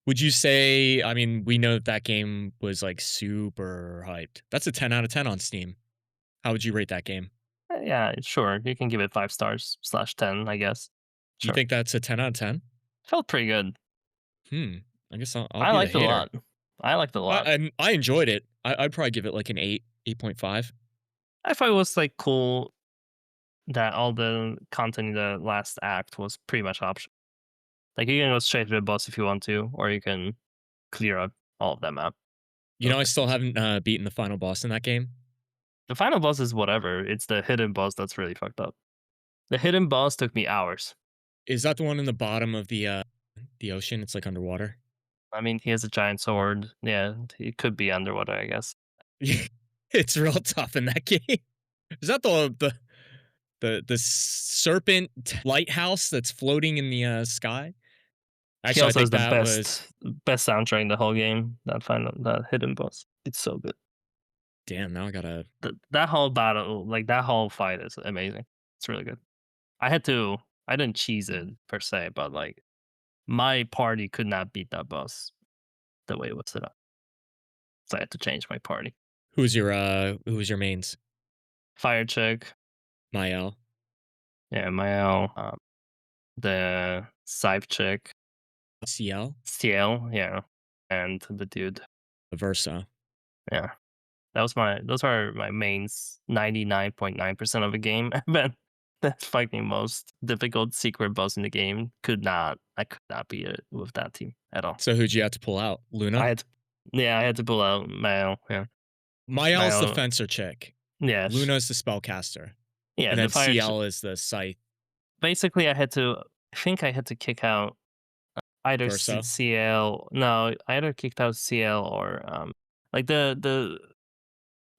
Would you say, I mean, we know that that game was, like, super hyped. That's a 10 out of 10 on Steam. How would you rate that game? Yeah, sure. You can give it 5 stars slash 10, I guess. You Sure. think that's a 10 out of 10? Felt pretty good. Hmm, I guess I'll I be the liked it a hater. lot. I liked it a lot. I enjoyed it. I'd probably give it, like, an 8, 8.5. I thought it was like cool that all the content in the last act was pretty much optional. Like you can go straight to the boss if you want to, or you can clear up all of that map. You That know, was I like still nice. haven't beaten the final boss in that game. The final boss is whatever. It's the hidden boss that's really fucked up. The hidden boss took me hours. Is that the one in the bottom of the ocean? It's like underwater. I mean, he has a giant sword. Yeah, he could be underwater, I guess. It's real tough in that game. Is that the serpent lighthouse that's floating in the sky? He Actually, I also has think the that was best soundtrack in the whole game. That hidden boss. It's so good. damn. Now I gotta. That whole battle, like that whole fight, is amazing. It's really good. I had to. I didn't cheese it per se, but like my party could not beat that boss the way it was set up, so I had to change my party. Who's your mains? Fire chick, Mael, yeah, Mael, the scythe chick, CL, Ciel, yeah, and the dude, Versa. yeah. Those are my mains 99.9% of the game. But the fucking most difficult secret boss in the game I could not beat it with that team at all. So who'd you have to pull out? I Luna. had to, yeah, I had to pull out Mao, yeah. Mael's the Mao, fencer chick. yes. Luna's the spellcaster, Yeah, and the then fire CL is the scythe. basically I think I had to kick out either Versa. CL, no, I either kicked out CL or like the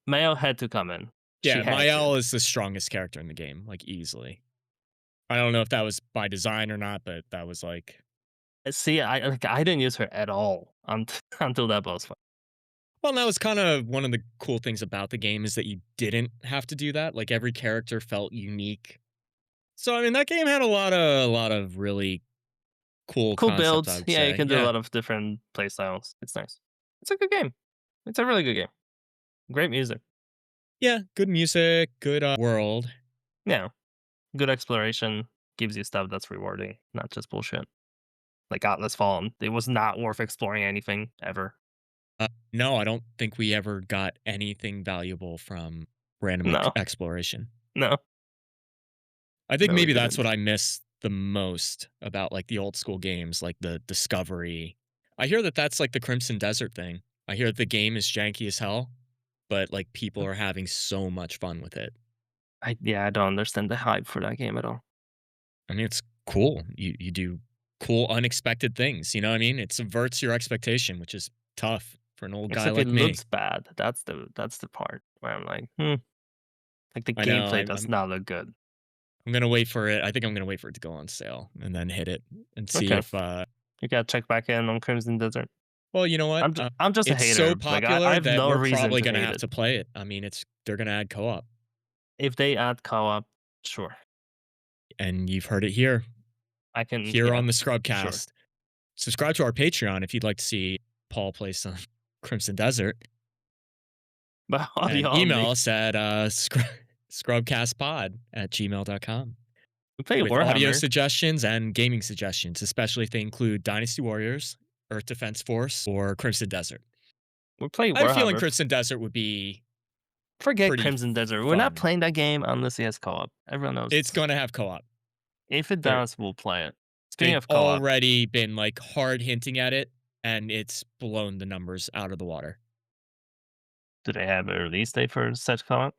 Mao had to come in. She Yeah, had to. Mael is the strongest character in the game, like easily. I don't know if that was by design or not, but that was like See, I didn't use her at all until that boss fight. well, that was kind of one of the cool things about the game is that you didn't have to do that. Like every character felt unique. So I mean, that game had a lot of really cool Cool concepts, I builds. would Yeah, you say. can do a Yeah. lot of different play styles. It's nice. It's a good game. It's a really good game. Great music. Yeah, good music, good world. Yeah, good exploration. Gives you stuff that's rewarding, not just bullshit. Like Atlas Fallen, it was not worth exploring anything ever. No, I don't think we ever got anything valuable from random No, exploration. no, I think no, we maybe that's what didn't. I miss the most about like the old school games, like the discovery. I hear that that's like the Crimson Desert thing. I hear the game is janky as hell, but like people are having so much fun with it. I don't understand the hype for that game at all. I mean, it's cool. You do cool, unexpected things. You know what I mean? It subverts your expectation, which is tough for an old guy Except it like me. looks bad. That's the part where I'm like, like the I know. gameplay does not look good. I'm gonna wait for it. I think I'm gonna wait for it to go on sale and then hit it and see Okay, if. you gotta check back in on Crimson Desert. Well, you know what? I'm just a It's so hater. Like I popular have that no we're reason probably to gonna hate have it. to play it. I mean, they're gonna add co-op, If they add co-op, sure. and you've heard it here, I can, here yeah, on the sure. ScrubCast. Subscribe to our Patreon if you'd like to see Paul play some Crimson Desert, But and audio email only. us at scrubcastpod@gmail.com We play with audio Warhammer. suggestions and gaming suggestions, especially if they include Dynasty Warriors, Earth Defense Force, or Crimson Desert. We play I have a feeling Warhammer. Crimson Desert would be Forget pretty Crimson Desert. We're not fun. playing that game unless it has co-op. Everyone knows It's this. gonna have co-op. If it They're does, we'll play it. Speaking they've of co-op, already been like hard hinting at it, and it's blown the numbers out of the water. do they have a release date for such co-op?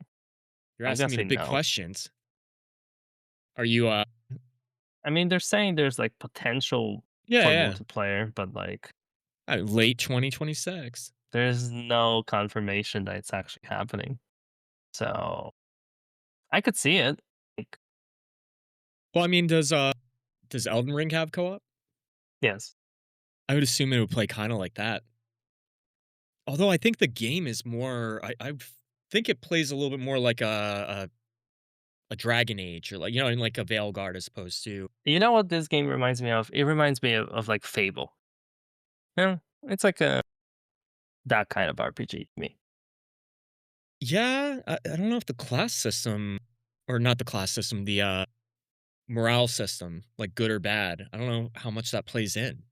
You're I'm asking me the guessing big no. questions. Are you I mean, they're saying there's like potential yeah, for yeah. multiplayer, but like Late 2026. there's no confirmation that it's actually happening. So I could see it. Like, Well, I mean, does Elden Ring have co-op? yes. I would assume it would play kind of like that. Although I think the game is more I think it plays a little bit more like a Dragon Age or like in like a Veilguard as opposed to You know what this game reminds me of? It reminds me of like Fable. Yeah, it's like a that kind of RPG to me. yeah, I don't know if the class system or not the class system, the morale system, like good or bad. I don't know how much that plays in.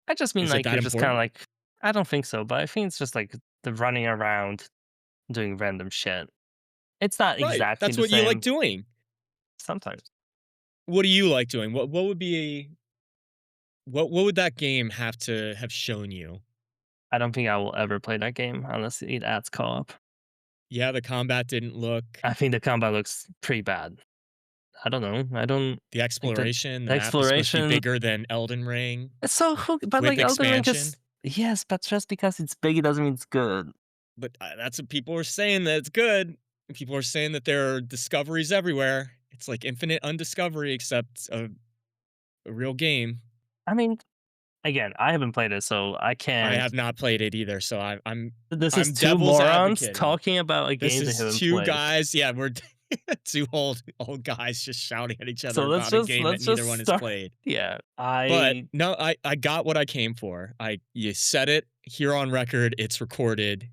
I just mean Is it like that you're just kind of important? like I don't think so, but I think it's just like the running around doing random shit. It's not Right, exactly that's the what you like same. doing. Sometimes. What do you like doing? What would be what would that game have to have shown you? I don't think I will ever play that game unless it adds co-op. Yeah, the combat didn't look I think the combat looks pretty bad. I don't know. I don't the think that exploration, the the map is supposed to be exploration. bigger than Elden Ring It's so but with like Elden Ring expansion, is yes, but just because it's big, it doesn't mean it's good. but, that's what people are saying that it's good. People are saying that there are discoveries everywhere. It's like infinite undiscovery except a real game. I mean, again, I haven't played it, so I I can't. have not played it either, so This is I'm two devil's morons advocating. talking about a This game they is haven't 2 played. guys, yeah, we're 2 old guys just shouting at each So other about a game that let's neither just one has start. played. Yeah, But, I no, I got what I came for. I you said it here on record, it's recorded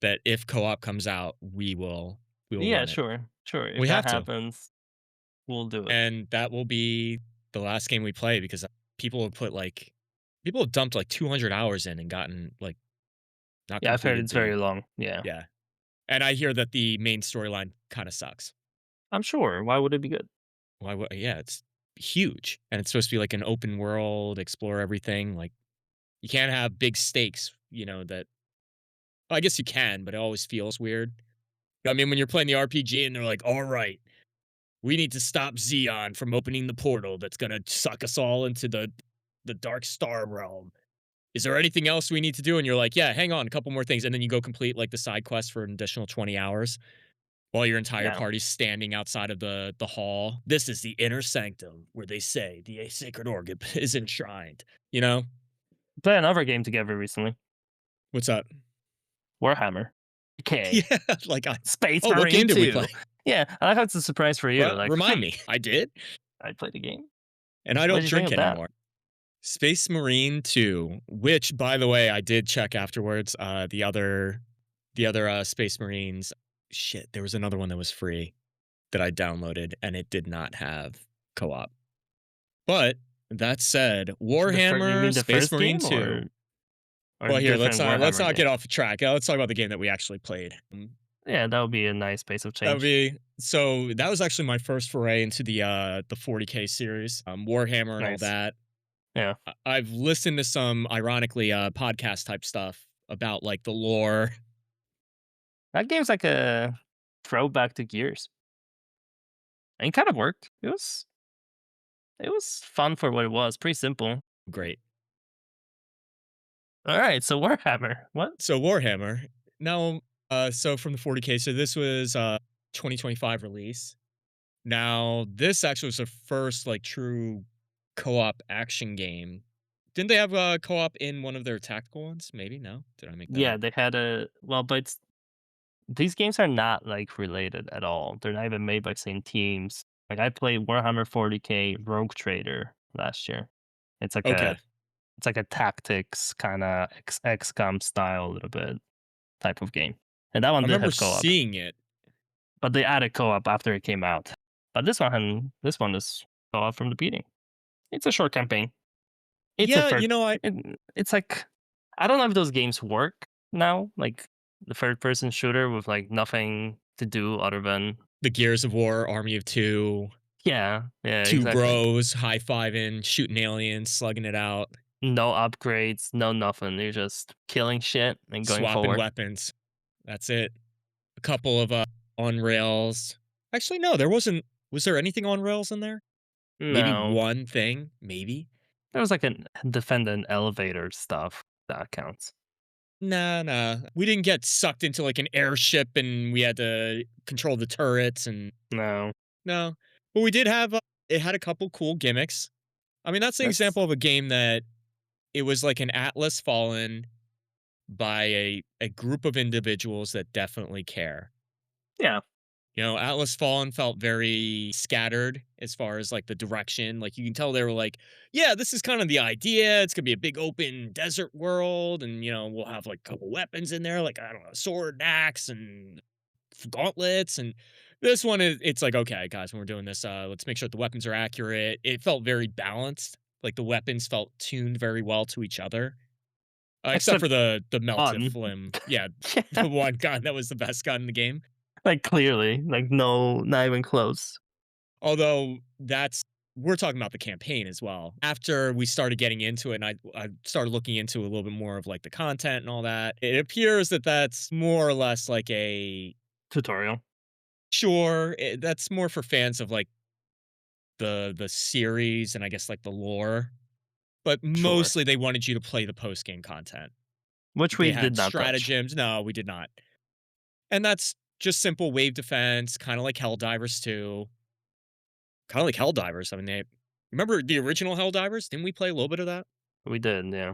that if co-op comes out, we will yeah, run it. sure, sure. If We that have to, happens, we'll do it. and that will be the last game we play because people have put, like people have dumped, like, 200 hours in and gotten, like, not Yeah, I've heard completed it's very the long. Yeah, yeah, and I hear that the main storyline kinda sucks. I'm sure. Why would it be good? Why would yeah, it's huge, and it's supposed to be like an open world, explore everything, like, you can't have big stakes, that well, I guess you can, but it always feels weird. I mean, when you're playing the RPG and they're like, "Alright, we need to stop Xeon from opening the portal that's gonna suck us all into the Dark Star realm. Is there anything else we need to do?" And you're like, "Yeah, hang on, a couple more things," and then you go complete, like, the side quest for an additional 20 hours while your entire Yeah, party's standing outside of the hall. "This is the inner sanctum where they say the sacred organ is enshrined." You know? play another game together recently. What's up? Warhammer. Okay, Yeah, like, Space "Oh, what Marine game did we 2. play?" Yeah, I like how it's a surprise for you. Well, Like, remind me. I did, I played the game. and I What don't did you think drink of that? anymore. Space Marine 2, which, by the way, I did check afterwards, the other Space Marines shit, there was another one that was free that I downloaded, and it did not have co-op. But, that said, You mean Warhammer, the Space first Marine game 2 or well, here, let's different not let's Warhammer not game? get off track. Let's talk about the game that we actually played. Yeah, that would be a nice pace of That would change. be so that was actually my first foray into the 40K series, Warhammer and all Nice. that. Yeah. I've listened to some, ironically, podcast type stuff about, like, the lore. That game's like a throwback to Gears. And it kind of worked. It was fun for what it was. Pretty simple. Great. All right, so Warhammer. What? So Warhammer. Now, so from the 40K, so this was 2025 release. Now, this actually was the first like true co-op action game. Didn't they have co-op in one of their tactical ones? Maybe no. Did I make that Yeah, up? they had a well, but these games are not like related at all. They're not even made by same teams. Like I played Warhammer 40K Rogue Trader last year. It's like Okay, a it's like a tactics kind of XCOM style a little bit type of game. And that one I did remember have co-op, seeing it. but they added co-op after it came out. But this one is co-op from the beginning. It's a short campaign. It's a Yeah, third. I It's like I don't know if those games work now, like the third person shooter with like nothing to do other than the Gears of War, Army of Two, yeah, yeah, two exactly. bros high fiving, shooting aliens, slugging it out, No upgrades, no nothing. You're just killing shit and going swapping forward. weapons. That's it. A couple of on rails. Actually, no, there wasn't. Was there anything on rails in there? Maybe No, one thing. Maybe. there was like a defendant elevator stuff that counts. Nah, nah. We didn't get sucked into like an airship and we had to control the turrets and No, no. But we did have. It had a couple cool gimmicks. I mean, that's an that's example of a game that it was like an Atlas Fallen by a group of individuals that definitely care. yeah. Atlas Fallen felt very scattered as far as like the direction. Like you can tell they were like, yeah, this is kind of the idea. It's gonna be a big open desert world, and we'll have like a couple weapons in there, like I don't know, sword, and axe, and gauntlets. And this one is it's like, okay, guys, when we're doing this, let's make sure the weapons are accurate. It felt very balanced. Like the weapons felt tuned very well to each other. Except Except for the melted fun. flim. Yeah, Yeah, the one gun that was the best gun in the game. Like, clearly, like, no, not even close. Although that's we're talking about the campaign as well. After we started getting into it, and I started looking into a little bit more of like the content and all that. It appears that that's more or less like a Tutorial. sure. That's more for fans of like the series and I guess like the lore. But Sure. mostly they wanted you to play the post game content. Which They we had did not touch. stratagems. No, we did not. And that's just simple wave defense, kind of like Helldivers 2. Kind of like Helldivers. I mean, they remember the original Helldivers? Didn't we play a little bit of that? We did, yeah.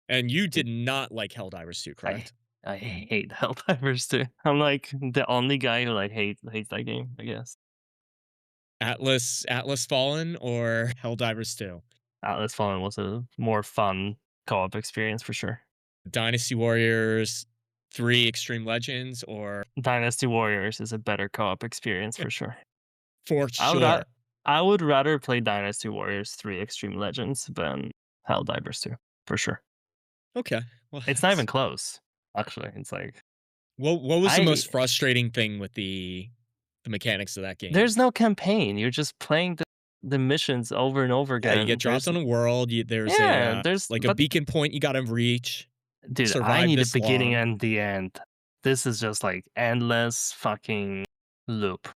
And you It did not like Helldivers 2, I correct? I hate Helldivers too. I'm, like, the only guy who, like, hates that game, I guess. Atlas Fallen or Helldivers 2? Atlas Fallen was a more fun co-op experience for sure. Dynasty Warriors 3 Extreme Legends or Dynasty Warriors is a better co-op experience for sure. for I would ra sure. I would rather play Dynasty Warriors 3 Extreme Legends than Helldivers 2, for sure. Okay. Well, It's not even close, actually. It's like what was the I most frustrating thing with the mechanics of that game? there's no campaign. You're just playing the missions over and over Yeah, you get again. dropped on a world, there's a, Yeah, there's like a but beacon point you gotta reach, dude, I survive need a this beginning long. and the end. This is just like endless fucking loop.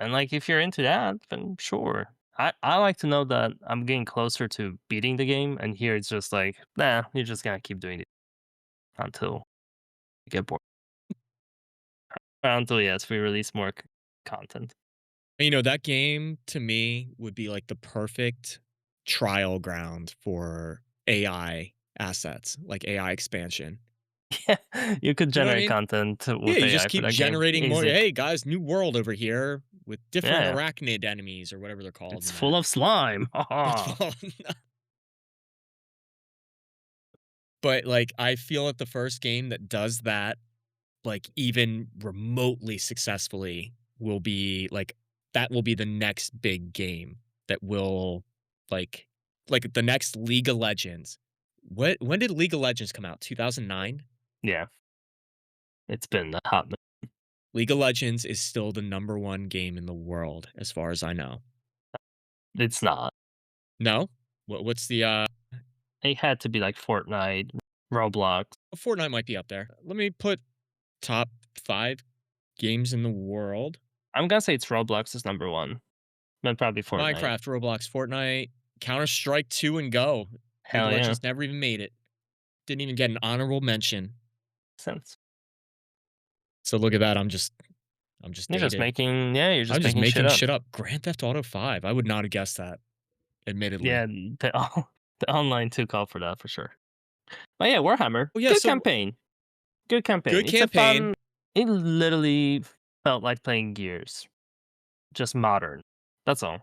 And like if you're into that, then sure. I like to know that I'm getting closer to beating the game, and here it's just like, nah, you're just gonna keep doing it until you get bored. Until yes, we release more content. That game to me would be like the perfect trial ground for AI assets, like AI expansion. Yeah, you could You know what I generate mean? content Yeah, with you just AI for keep that game. generating more. Easy. Hey guys, new world over here with Yeah, different yeah. arachnid enemies or whatever they're called It's in full that. of slime. It's Haha. fun. But like I feel that the first game that does that like even remotely successfully will be like that will be the next big game that will like like the next League of Legends. When did League of Legends come out? 2009? Yeah, it's been a hot. League of Legends is still the number 1 game in the world as far as I know. It's not. No? What's the It had to be like Fortnite, Roblox. Fortnite might be up there. Let me put top 5 games in the world. I'm gonna say it's Roblox is number one, then probably Fortnite. Minecraft, Roblox, Fortnite, Counter-Strike 2 and Go. League of Hell yeah, Legends never even made it. Didn't even get an honorable mention. sense. So look at that, I'm just You're just dated. making yeah, you're I'm just just making shit making up. shit up. Grand Theft Auto 5, I would not have guessed that, admittedly. Yeah, the online took off for that for sure. But yeah, Warhammer, Oh, yeah, good so campaign, good campaign. good It's a campaign. fun. It literally felt like playing Gears, just modern. That's all.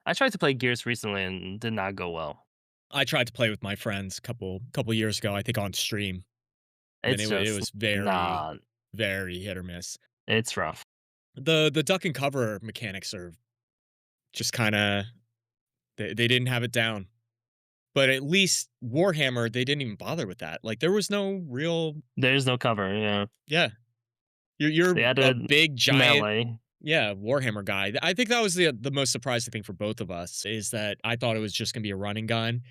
I tried to play Gears recently and did not go well. I tried to play with my friends couple years ago, I think on stream, and It's it just was very, not. very hit or miss. It's rough. The duck and cover mechanics are just kinda they didn't have it down. But at least Warhammer, they didn't even bother with that. Like, there was no real There's no cover. Yeah, yeah. You're they a added big giant melee. yeah, Warhammer guy. I think that was the most surprising thing for both of us is that I thought it was just gonna be a running gun.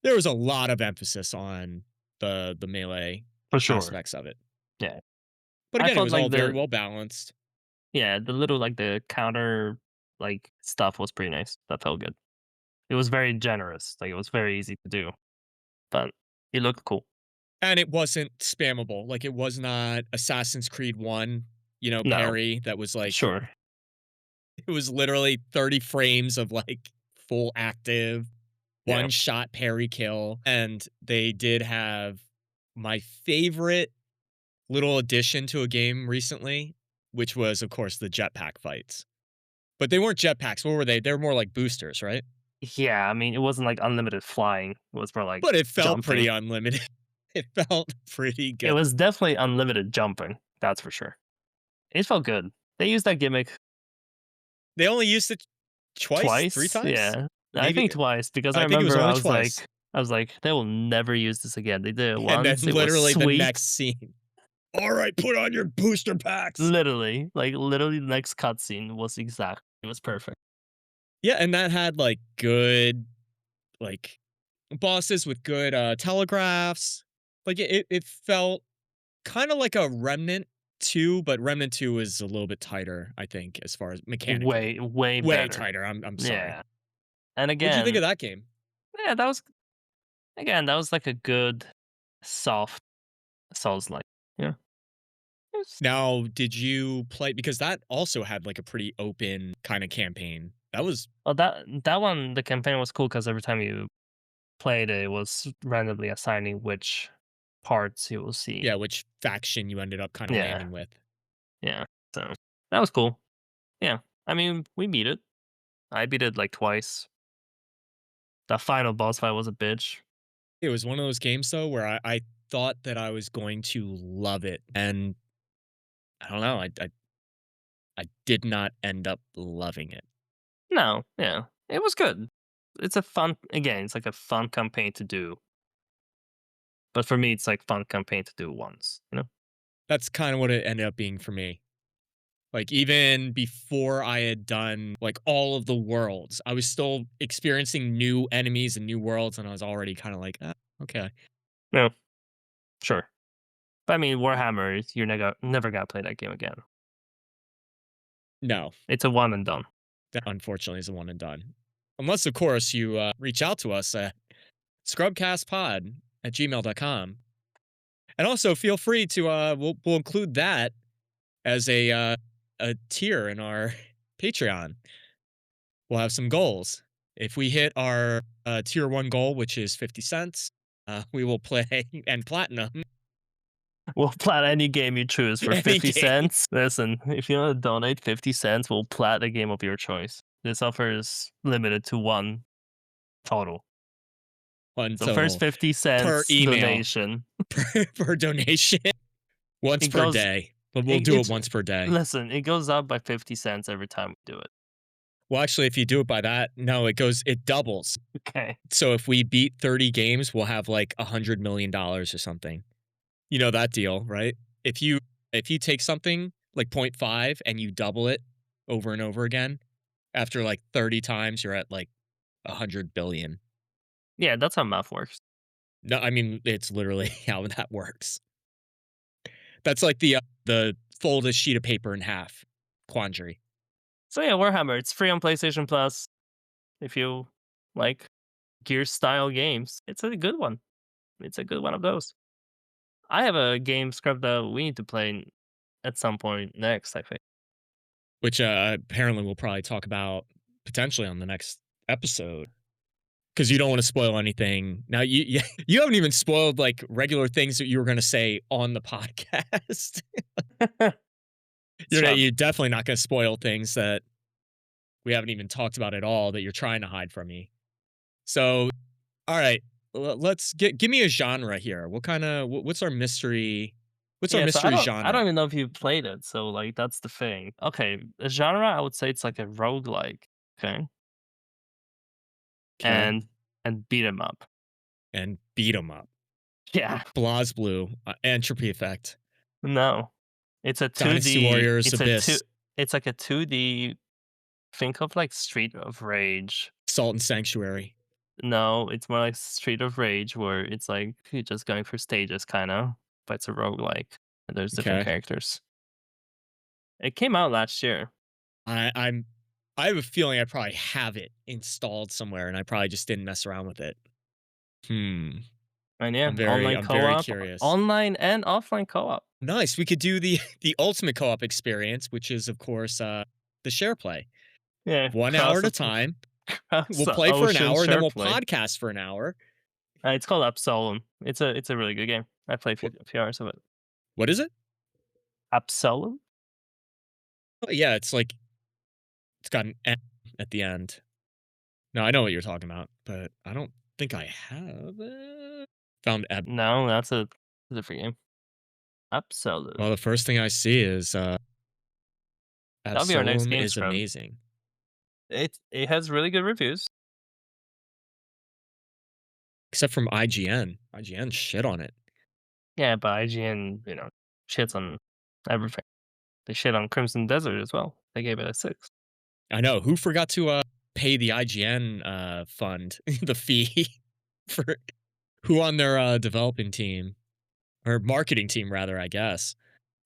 There was a lot of emphasis on the melee For sure. aspects of it. Yeah. But I again, it felt was all like very the well balanced. yeah, the little like the counter like stuff was pretty nice. That felt good. It was very generous. Like it was very easy to do, but it looked cool. And it wasn't spammable. Like, it was not Assassin's Creed 1, No, parry that was like sure. it was literally 30 frames of, like, full active Yeah. one shot parry kill. And they did have my favorite little addition to a game recently, which was, of course, the jetpack fights. But they weren't jetpacks. What were they? They were more like boosters, right? Yeah, I mean, it wasn't like unlimited flying. It was more like But it felt pretty jumping. unlimited. It felt pretty It good. was definitely unlimited jumping. That's for sure. It felt good. They used that gimmick They only used it twice, 3 twice. times? Yeah, I Maybe think twice because I I think it was remember only twice. I was like, they will never use this again. They did it And then once. It was literally the sweet. next scene. All right, put on your booster packs. Literally, like literally, the next cutscene was exact. It was perfect. Yeah, and that had like good like bosses with good telegraphs. Like it felt kind of like a Remnant 2, but Remnant 2 is a little bit tighter, I think, as far as mechanically. Way, way Way better. tighter. I'm sorry. Yeah, and What'd you think of again, that game? yeah, that was again that was like a good, soft Souls like. Yeah, it's, Now, did you play because that also had like a pretty open kind of campaign. That was well that one the campaign was cool because every time you played it, it was randomly assigning which parts you will see. yeah, which faction you ended up kind of Yeah, landing with. yeah. So that was cool. Yeah, I mean we beat it. I beat it like twice. The final boss fight was a bitch. It was one of those games though where I thought that I was going to love it, and I don't know, I did not end up loving it. No, yeah, it was good. It's a fun again. It's like a fun campaign to do, but for me, it's like fun campaign to do once. You know? That's kind of what it ended up being for me. Like even before I had done like all of the worlds, I was still experiencing new enemies and new worlds, and I was already kind of like, ah, okay, No, sure. But I mean, Warhammer, you're never gonna play that game again. no, It's a one and done. that unfortunately is a one and done. Unless, of course, you reach out to us at scrubcastpod@gmail.com. And also feel free to we'll include that as a tier in our Patreon. We'll have some goals. If we hit our tier one goal, which is 50 cents, we will play and platinum We'll plat any game you choose for any 50 game. cents. Listen, if you want to donate 50 cents, we'll plat a game of your choice. This offer is limited to one total. One So first total 50 per cents email donation. per donation once It per goes day. But we'll do it it's once per day. listen, it goes up by 50 cents every time we do it. Well, actually, if you do it by that, no, it doubles. Okay. So if we beat 30 games, we'll have like $100 million or something. You know that deal, right? If you if you take something like point 0.5 and you double it over and over again, after like 30 times, you're at like 100 billion. Yeah, that's how math works. No, I mean it's literally how that works. That's like the fold a sheet of paper in half quandary. So yeah, Warhammer, it's free on PlayStation Plus if you like gear style games. It's a good one. It's a good one of those. I have a game script that we need to play at some point next, I think. Which apparently we'll probably talk about potentially on the next episode. Because you don't want to spoil anything. Now you haven't even spoiled like regular things that you were going to say on the podcast. Scrub. You're definitely not going to spoil things that we haven't even talked about at all that you're trying to hide from me. So, all right, let's give me a genre here. What kind of what's our mystery? What's our Yeah, so mystery I don't genre? even know if you played it, so like that's the thing. Okay, a genre I would say it's like a roguelike, okay? Okay, And beat 'em up. and beat 'em up. Yeah. BlazBlue, Entropy Effect, No. It's a Dynasty 2D Warriors, it's a two Abyss, it's like a 2D. Think of like Street of Rage. Salt and Sanctuary. No, it's more like Street of Rage where it's like you're just going through stages kinda, but it's a roguelike and there's different Okay, characters. It came out last year. I'm I have a feeling I probably have it installed somewhere, and I probably just didn't mess around with it. Hmm. And yeah, I'm very curious. online and offline co-op. Nice. We could do the the ultimate co-op experience, which is of course the share play. Yeah, 1 hour at a time. cross We'll the play for an ocean hour, and then share we'll play. podcast for an hour. It's called Absolem. It's a really good game. I played What, a few hours of it. what is it? Absolem? Oh, yeah, it's like it's got an M at the end. No, I know what you're talking about, but I don't think I have it. Found Eb. No, that's a different game. Absolem. Well, the first thing I see is That'll be our next Absalom game is scrub. amazing. It has really good reviews. Except from IGN. IGN shit on it. Yeah, but IGN, shits on everything. They shit on Crimson Desert as well. They gave it a 6. I know. Who forgot to pay the IGN fund the fee for who on their developing team or marketing team rather, I guess.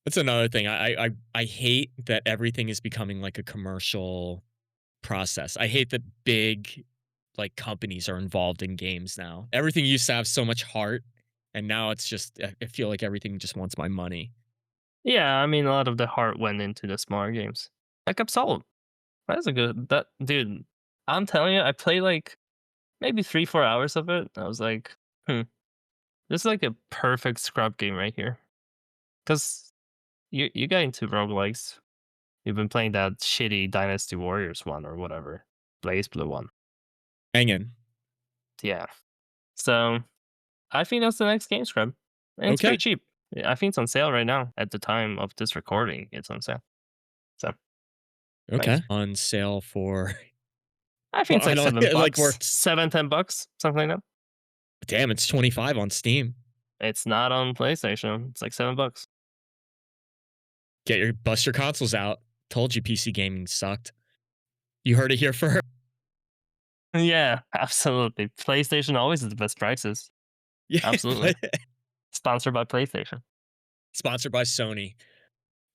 That's another thing. I hate that everything is becoming like a commercial process. I hate that big like companies are involved in games now. Everything used to have so much heart, and now it's just I feel like everything just wants my money. Yeah, I mean, a lot of the heart went into the smaller games. Like Absol. That's a good that dude. I'm telling you, I played like maybe 3-4 hours of it. I was like, hmm, this is like a perfect scrub game right here. Cause you got into roguelikes. You've been playing that shitty Dynasty Warriors one or whatever. Blaze Blue one. Hanging. Yeah. So I think that's the next game scrub. And it's pretty Okay. cheap. Yeah, I think it's on sale right now. At the time of this recording, it's on sale. So Okay. nice. On sale for I think well, it's I like don't seven like bucks, works. 7-10 bucks, something like that. Damn, it's 25 on Steam. It's not on PlayStation. It's like 7 bucks. Get your bust your consoles out. Told you PC gaming sucked. You heard it here first. Yeah, absolutely. PlayStation always is the best prices. Yeah, Absolutely. Sponsored by PlayStation. sponsored by Sony.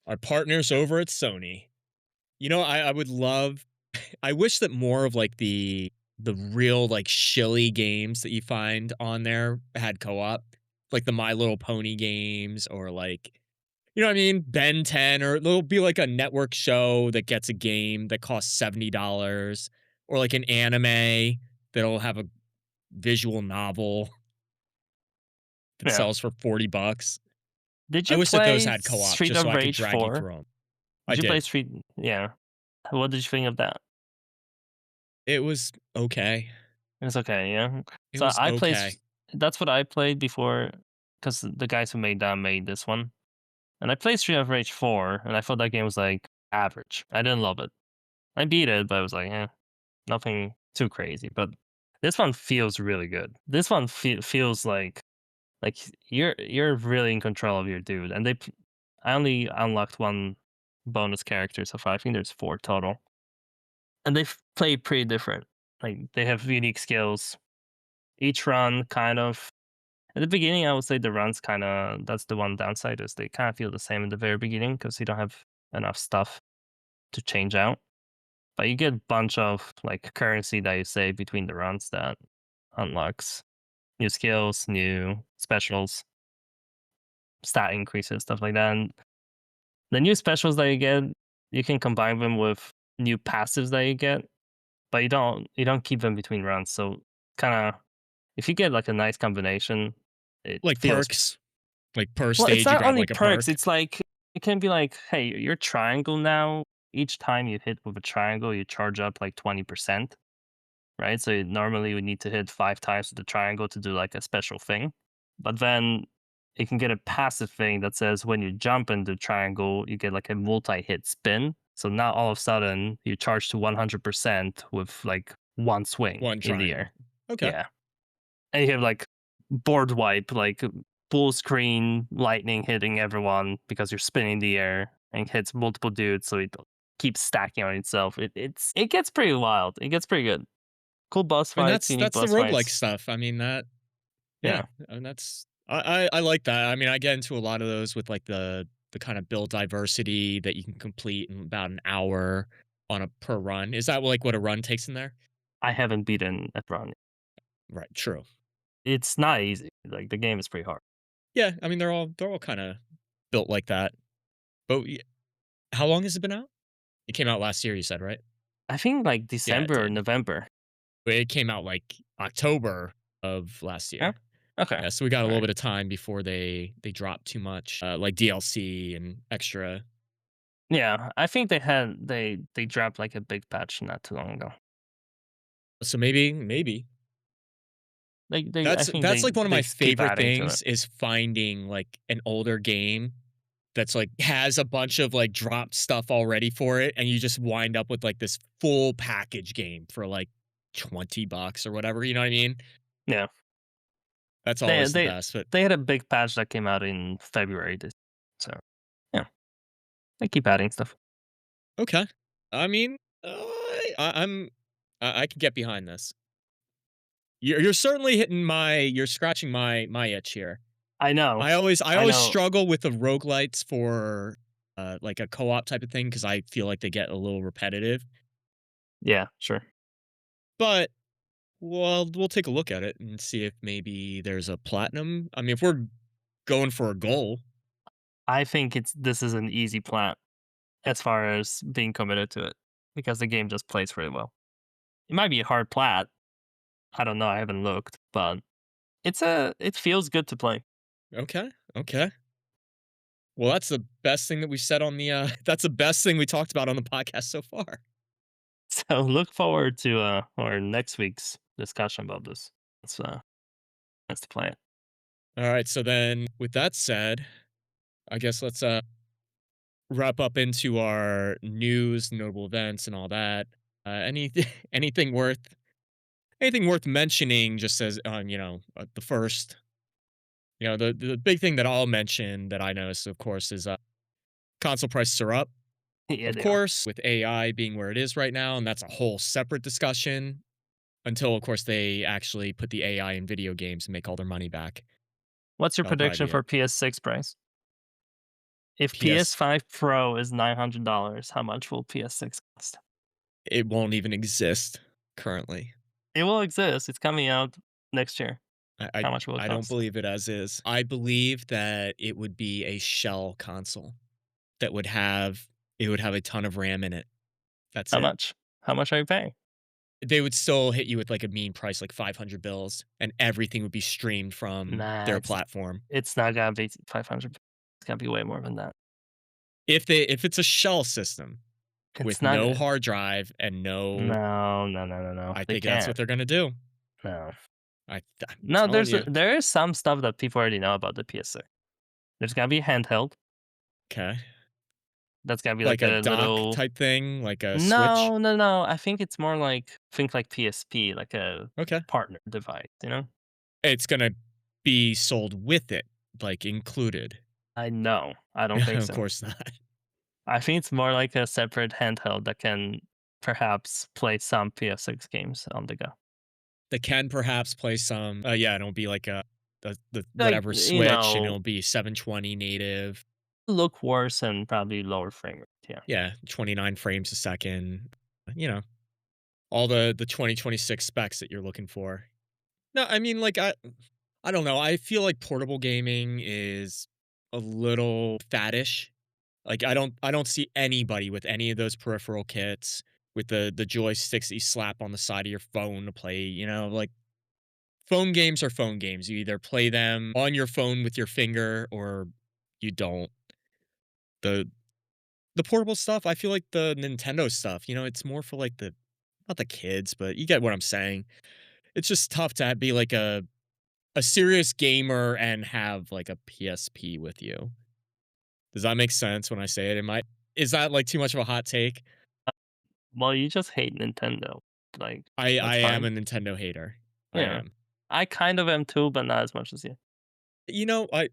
Our partners over at Sony. You know, I would love I wish that more of like the real like shilly games that you find on there had co-op. Like the My Little Pony games or like you know what I mean? Ben 10 or there'll be like a network show that gets a game that costs $70 or like an anime that'll have a visual novel that Yeah. sells for 40 bucks. Did I you wish that those play had co-op Street just so of I could Rage drag you 4? through them. I Did you play did. Street? Yeah. What did you think of that? It was okay. It's okay, yeah. It So was I played. okay. That's what I played before, because the guys who made that made this one, and I played Street of Rage 4, and I thought that game was like average. I didn't love it. I beat it, but I was like, nothing too crazy. But this one feels really good. This one feels like you're really in control of your dude. And I only unlocked one bonus character so far. I think there's 4 total, and they play pretty different. Like they have unique skills. Each run kind of at the beginning, I would say the runs kind of that's the one downside is they kind of feel the same in the very beginning because you don't have enough stuff to change out. But you get a bunch of like currency that you save between the runs that unlocks new skills, new specials, stat increases, stuff like that. And the new specials that you get, you can combine them with new passives that you get, but you don't keep them between runs. So kind of if you get like a nice combination, it Like feels perks. Like per well. It's stage you not grab only like a perks. perk. It's like it can be like, hey, your triangle now. Each time you hit with a triangle, you charge up like 20%, right? So normally you would need to hit 5 times with the triangle to do like a special thing. But then you can get a passive thing that says when you jump into triangle, you get like a multi-hit spin. So now all of a sudden you charge to 100% with like one swing One in the triangle. air. Okay. Yeah. And you have like board wipe, like full screen lightning hitting everyone because you're spinning the air and hits multiple dudes, so it keeps stacking on itself. It gets pretty wild. It gets pretty good. Cool boss I mean fights, unique that's the boss roguelike fights. stuff. I mean that yeah, Yeah. and that's I like that. I mean, I get into a lot of those with like the kind of build diversity that you can complete in about an hour on a per run. Is that like what a run takes in there? I haven't beaten a run. Right, true. It's not easy. Like the game is pretty hard. Yeah, I mean they're all kind of built like that. But how long has it been out? It came out last year, you said, right? I think like Yeah, it December or did. November. But it came out like October of last Yeah. year. Okay. Yeah, so we got a All little right. bit of time before they dropped too much, like DLC and extra. Yeah, I think they dropped like a big patch not too long ago. So maybe They I think that's like one of my they keep favorite adding to it. things is finding like an older game that's like has a bunch of like dropped stuff already for it, and you just wind up with like this full package game for like $20 or whatever. You know what I mean? Yeah. That's They always the they best. But they had a big patch that came out in February this so I keep adding stuff. Okay. I mean, I'm I can get behind this. You're certainly hitting you're scratching my itch here. I know. I I always know. struggle with the roguelites for like a co-op type of thing because I feel like they get a little repetitive. Yeah, sure. But well, we'll take a look at it and see if maybe there's a platinum. I mean, if we're going for a goal, I think this is an easy plat as far as being committed to it because the game just plays really well. It might be a hard plat. I don't know. I haven't looked, but it feels good to play. okay, okay. Well, that's the best thing that we said on the. That's the best thing we talked about on the podcast so far. So look forward to our next week's discussion about this. Let's uh let's play it. All right. So then, with that said, I guess let's wrap up into our news, notable events, and all that. Anything anything anything worth mentioning? Just as the first, the big thing that I'll mention that I noticed, of course, is console prices are up. Yeah, Of they are. course, with AI being where it is right now, and that's a whole separate discussion. Until, of course, they actually put the AI in video games and make all their money back. What's your That'll probably prediction be it. for PS6 price? If PS, PS5 Pro is $900, how much will PS6 cost? it won't even exist currently. It will exist. It's coming out next year. I, I How much will it I don't cost? believe it as is. I believe that it would be a shell console that would have a ton of RAM in it. That's How it. much? How much are you paying? They would still hit you with like a mean price, like 500 bills, and everything would be streamed from Nah, their platform. it's not gonna be 500. It's gonna be way more than that. If it's a shell system It's with not. no hard drive and no, No, no, no, no, no. I They think that's can't. what they're gonna do. No, I'm no. telling you. There is some stuff that people already know about the PS6. There's gonna be handheld. Okay. That's gonna be Like like a a dock little. type thing, like a Switch? No, no, no. I think it's more like think like PSP, like a Okay. partner device. You know. It's gonna be sold with it, like, included. I know. I don't think Of so. course not. I think it's more like a separate handheld that can perhaps play some PS6 games on the go. They can perhaps play some yeah, it'll be like a the Like, whatever you Switch, and it'll know, be 720 native. look worse and probably lower frame rate. Yeah. Yeah, 29 frames a second, you know, all the 2026 specs that you're looking for. No, I mean, like, I don't know, I feel like portable gaming is a little faddish. Like, I don't see anybody with any of those peripheral kits, with the joysticks that you slap on the side of your phone to play, like, phone games are phone games. You either play them on your phone with your finger or you don't. The the portable stuff, I feel like the Nintendo stuff, it's more for, like, the not the kids, but you get what I'm saying. It's just tough to be, like, a serious gamer and have, like, a PSP with you. Does that make sense when I say it? Is that, like, too much of a hot take? Well, you just hate Nintendo. Like, I that's am fine. a Nintendo hater. I Yeah. am. I kind of am too, but not as much as you. I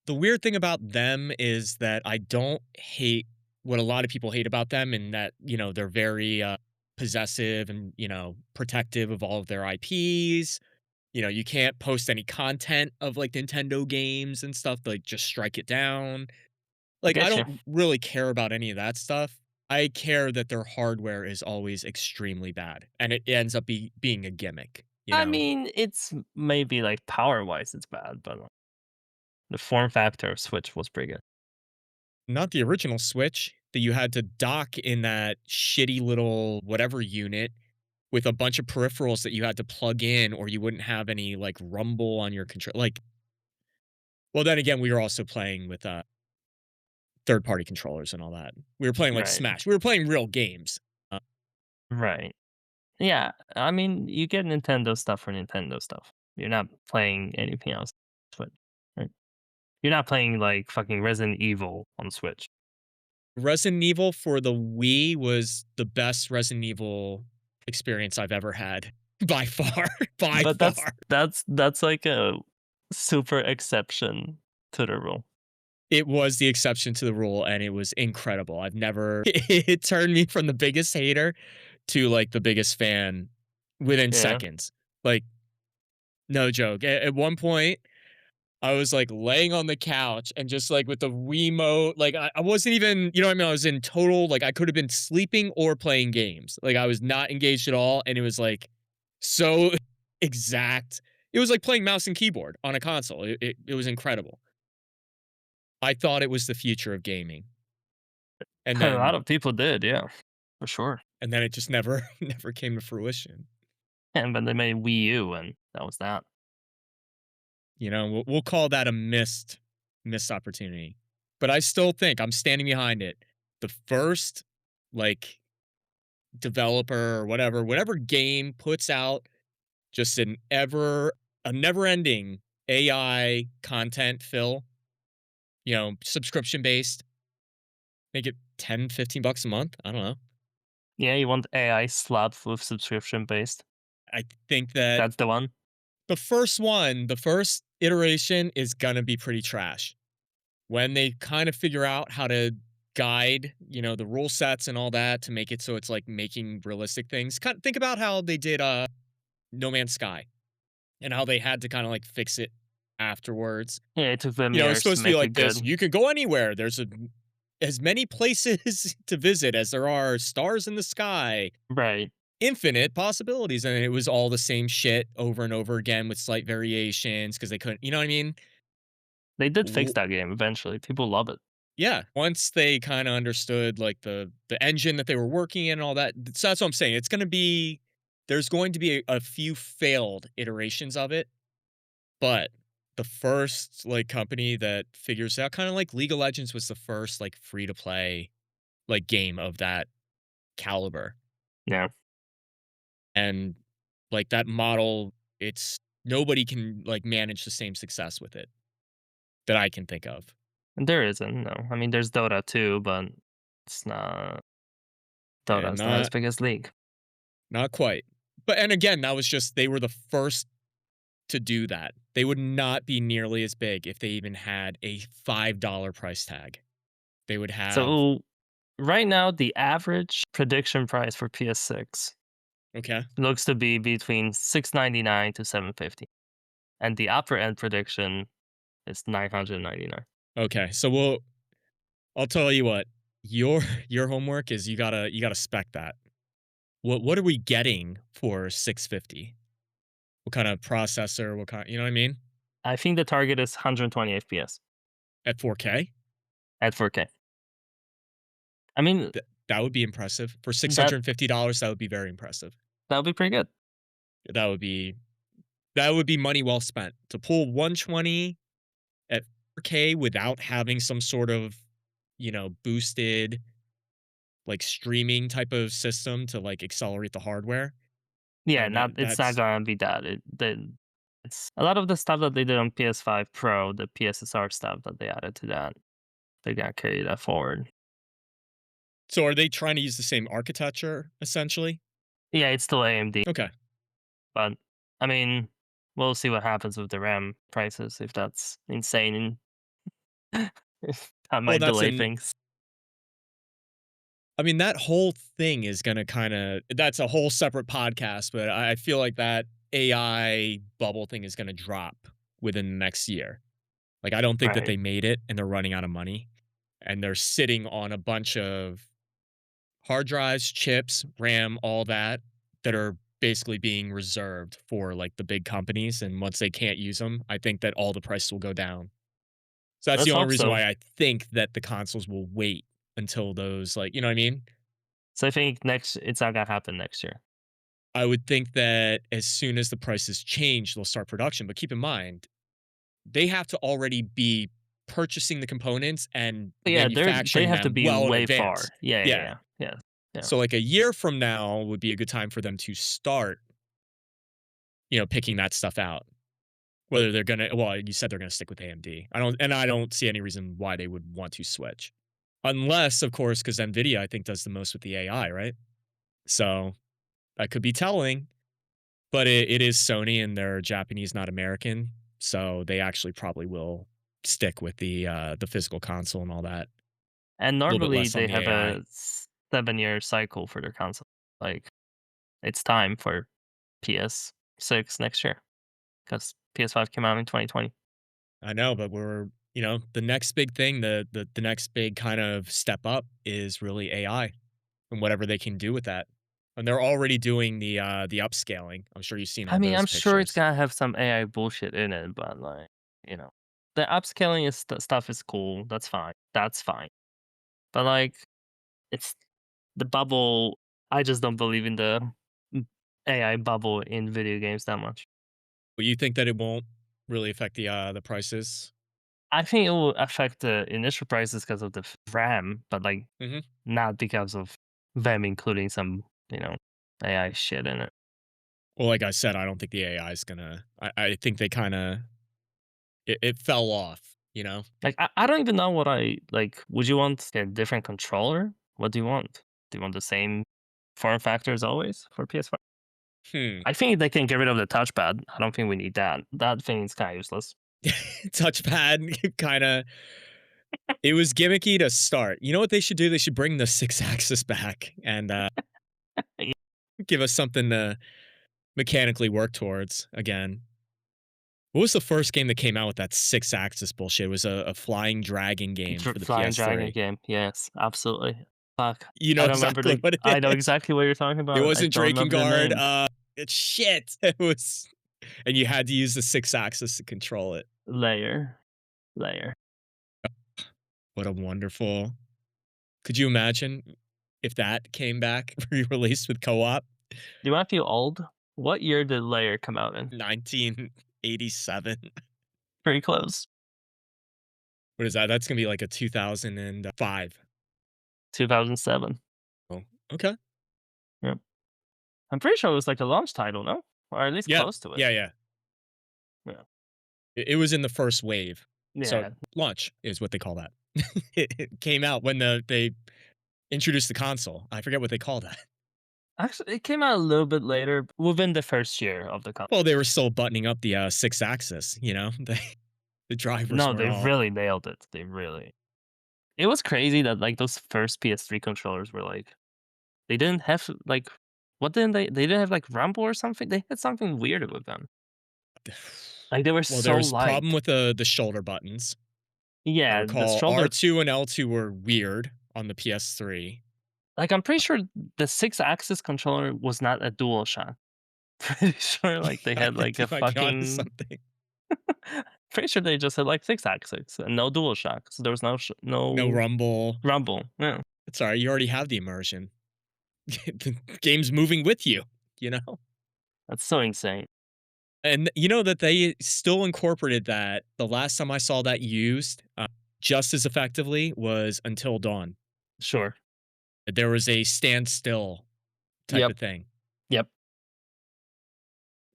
the weird thing about them is that I don't hate what a lot of people hate about them, and that, they're very possessive and, protective of all of their IPs. You can't post any content of like Nintendo games and stuff, like just strike it down. I Like, I get you. don't really care about any of that stuff. I care that their hardware is always extremely bad and it ends up being a gimmick. I mean, it's maybe like power wise, it's bad, but the form factor of Switch was pretty good. Not the original Switch that you had to dock in that shitty little whatever unit with a bunch of peripherals that you had to plug in, or you wouldn't have any like rumble on your control. Like, well, then again, we were also playing with third party controllers and all that. We were playing like Right. Smash. We were playing real games. Uh, Right. Yeah. I mean, you get Nintendo stuff for Nintendo stuff. You're not playing anything else. Switch. Right? You're not playing like fucking Resident Evil on Switch. Resident Evil for the Wii was the best Resident Evil experience I've ever had. By far. By But that's far. that's that's like a super exception to the rule. It was the exception to the rule, and it was incredible. I've never it turned me from the biggest hater to, like, the biggest fan within Yeah. seconds. Like, no joke. At one point, I was, like, laying on the couch and just, like, with the Wiimote, like, I wasn't even, you know what I mean? I was in total, like, I could have been sleeping or playing games. Like, I was not engaged at all, and it was, like, so exact. It was like playing mouse and keyboard on a console. It was incredible. I thought it was the future of gaming, and A lot then of people did, yeah, for sure. it just never never came to fruition. And then they made Wii U, and that was that. You know, we'll call that a missed opportunity. But I still think I'm standing behind it. The first, like, developer or whatever game puts out just a never-ending AI content fill, subscription based, make it 10, $15 a month. I don't know. Yeah, you want AI slab with subscription based. I think that That's the one. the first iteration is gonna be pretty trash. When they kind of figure out how to guide, the rule sets and all that to make it so it's like making realistic things. Think about how they did No Man's Sky and how they had to kind of like fix it afterwards. Yeah, it took them It's years to supposed to be make like it this. good. You can go anywhere. As many places to visit as there are stars in the sky. Right. Infinite possibilities. And it was all the same shit over and over again with slight variations because they couldn't, you know what I mean? They did fix that game eventually. People love it. Yeah, once they kinda understood, like, the engine that they were working in and all that, so that's what I'm saying, there's going to be a few failed iterations of it, but the first, like, company that figures out kinda like League of Legends was the first, like, free-to-play, like, game of that caliber, Yeah. and, like, that model, it's nobody can, like, manage the same success with it that I can think of. And there isn't, no. I mean, there's Dota 2, but it's not Yeah, Dota's not as big as League. not quite. But and again, that was just they were the first to do that. They would not be nearly as big if they even had a $5 price tag. They would have So right now, the average prediction price for PS6 okay. looks to be between 699 to 750, and the upper end prediction is 999. Okay. So I'll tell you what. Your your homework is you gotta spec that. What are we getting for 650? What kind of processor? What kind, you know what I mean? I think the target is 120 FPS At 4K? at 4K. I mean, That would be impressive. For that $650, that would be very impressive. that would be pretty good. That would be that would be money well spent. To pull 120 at 4K without having some sort of, boosted, like, streaming type of system to, like, accelerate the hardware. Yeah, And not it's not that's gonna be that. It's a lot of the stuff that they did on PS5 Pro, the PSSR stuff that they added to that. They gotta carry that forward. so are they trying to use the same architecture, essentially? Yeah, it's still AMD, Okay. but I mean, we'll see what happens with the RAM prices if that's insane. If that Well, might delay things. I mean, that whole thing is gonna kinda that's a whole separate podcast, but I feel like that AI bubble thing is gonna drop within the next year. Like, I don't think that Right. they made it and they're running out of money, and they're sitting on a bunch of hard drives, chips, RAM, all that, that are basically being reserved for, like, the big companies, and once they can't use them, I think that all the prices will go down. So that's the Let's only hope reason so. why I think that the consoles will wait until those, like, you know what I mean? So I think next it's not gonna happen next year. I would think that as soon as the prices change, they'll start production, but keep in mind, they have to already be purchasing the components and But yeah, they manufacturing have to them be well in way advance. far. Yeah, yeah, Yeah. yeah, yeah, yeah. So, like, a year from now would be a good time for them to start, picking that stuff out. Whether they're gonna well, you said they're gonna stick with AMD. I don't see any reason why they would want to switch. Unless, of course, because NVIDIA, I think, does the most with the AI, right? So, that could be telling, but it is Sony and they're Japanese, not American, so they actually probably will. stick with the physical console and all that. And A little bit normally less on they the have AI. a 7-year cycle for their console. Like, it's time for PS6 next year because PS5 came out in 2020. I know, but we're the next big thing, the next big kind of step up is really AI and whatever they can do with that. And they're already doing the upscaling. I'm sure you've seen I all mean, those I'm sure it's pictures. gonna have some AI bullshit in it, but like, you know, the upscaling stuff is cool. That's fine. That's fine. But like, it's the bubble. I just don't believe in the AI bubble in video games that much. But you think that it won't really affect the prices? I think it will affect the initial prices because of the RAM, but like Mhm. not because of them including some, you know, AI shit in it. Well, like I said, I don't think the AI is gonna. I think they kind of it fell off. Like I don't even know what I like. Would you want a different controller? What do you want? Do you want the same form factor as always for PS5? Hmm. I think they can get rid of the touchpad. I don't think we need that. That thing is kind of useless. Touchpad kind of. It was gimmicky to start. You know what they should do? They should bring the six axis back and give us something to mechanically work towards again. What was the first game that came out with that six axis bullshit? It was a flying dragon game for the Flying Dragon PS3. game. Yes, absolutely. Fuck. You know I don't remember exactly the. what it I know is. exactly what you're talking It about. I wasn't don't remember the Drakengard. name. It's shit. It was, and you had to use the six axis to control it. Layer. Layer. What a wonderful. Could you imagine if that came back re-released with co-op? Do you want to feel old? What year did Layer come out in? 1987. Pretty close. What is that? That's gonna be like a 2005. 2007. Oh, okay. Yep. I'm pretty sure it was like a launch title, no? Or at least Yeah, close to it. yeah, yeah. Yeah. It was in the first wave. So Yeah. launch is what they call that. It came out when they introduced the console. I forget what they call that. Actually, it came out a little bit later, within the first year of the Well, they were still buttoning up the six axis. The drivers No, weren't they all. really nailed it. They really. It was crazy that like those first PS3 controllers were like they didn't have like what didn't they didn't have like rumble or something? They had something weird with them. Like they were Well, there so was a problem light. with the shoulder buttons. I Yeah, the recall shoulder R2 and L2 were weird on the PS3. like I'm pretty sure the 6-axis controller was not a dual shot. Pretty sure like they I had like think you a might be onto fucking something. pretty sure they just had like 6 axis and no dual shock. So there was No no rumble. rumble. Yeah. It's alright, you already have the immersion. The game's moving with you, you know? That's so insane. And you know that they still incorporated that. The last time I saw that used, just as effectively was Until Dawn. Sure. There was a standstill type Yep. of thing. Yep.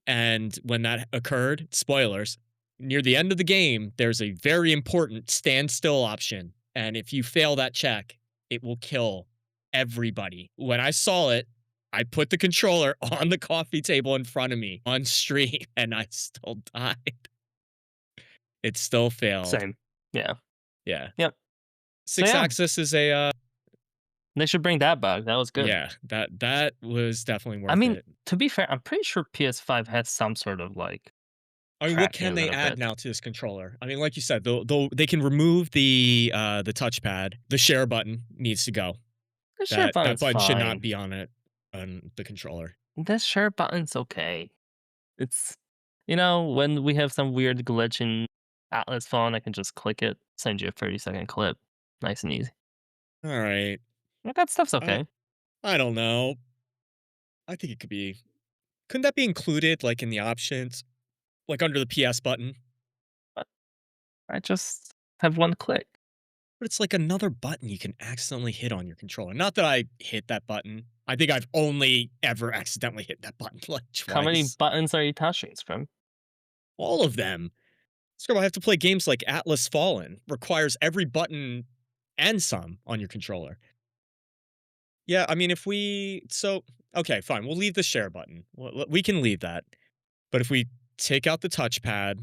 And when that occurred, spoilers, near the end of the game, there's a very important standstill option. And if you fail that check, it will kill everybody. When I saw it, I put the controller on the coffee table in front of me on stream and I still died. It still failed. Same. Yeah. Yeah. Yep. So Six yeah, axis is a they should bring that back. That was good. yeah, that was definitely I worth mean, it. to be fair, I'm pretty sure PS5 has some sort of like I mean, what tracking a can they little add bit. now to this controller? I mean, like you said, they can remove the touchpad. The share button needs to go. The share That button's button should not fine. be on the controller. The share button's okay. It's when we have some weird glitch in Atlas Fallen, I can just click it, send you a 30-second clip. Nice and easy. All right. Like, that stuff's I okay. I don't know. I think it could be. Couldn't that be included like in the options, like under the PS button? But I just have one click. But it's like another button you can accidentally hit on your controller. Not that I hit that button. I think I've only ever accidentally hit that button like How many twice. buttons are you touching, Scrum? All of them. Scrub, I have to play games like Atlas Fallen. Requires every button and some on your controller. Yeah, I mean, if we okay, fine, we'll leave the share button. We can leave that. But if we take out the touchpad,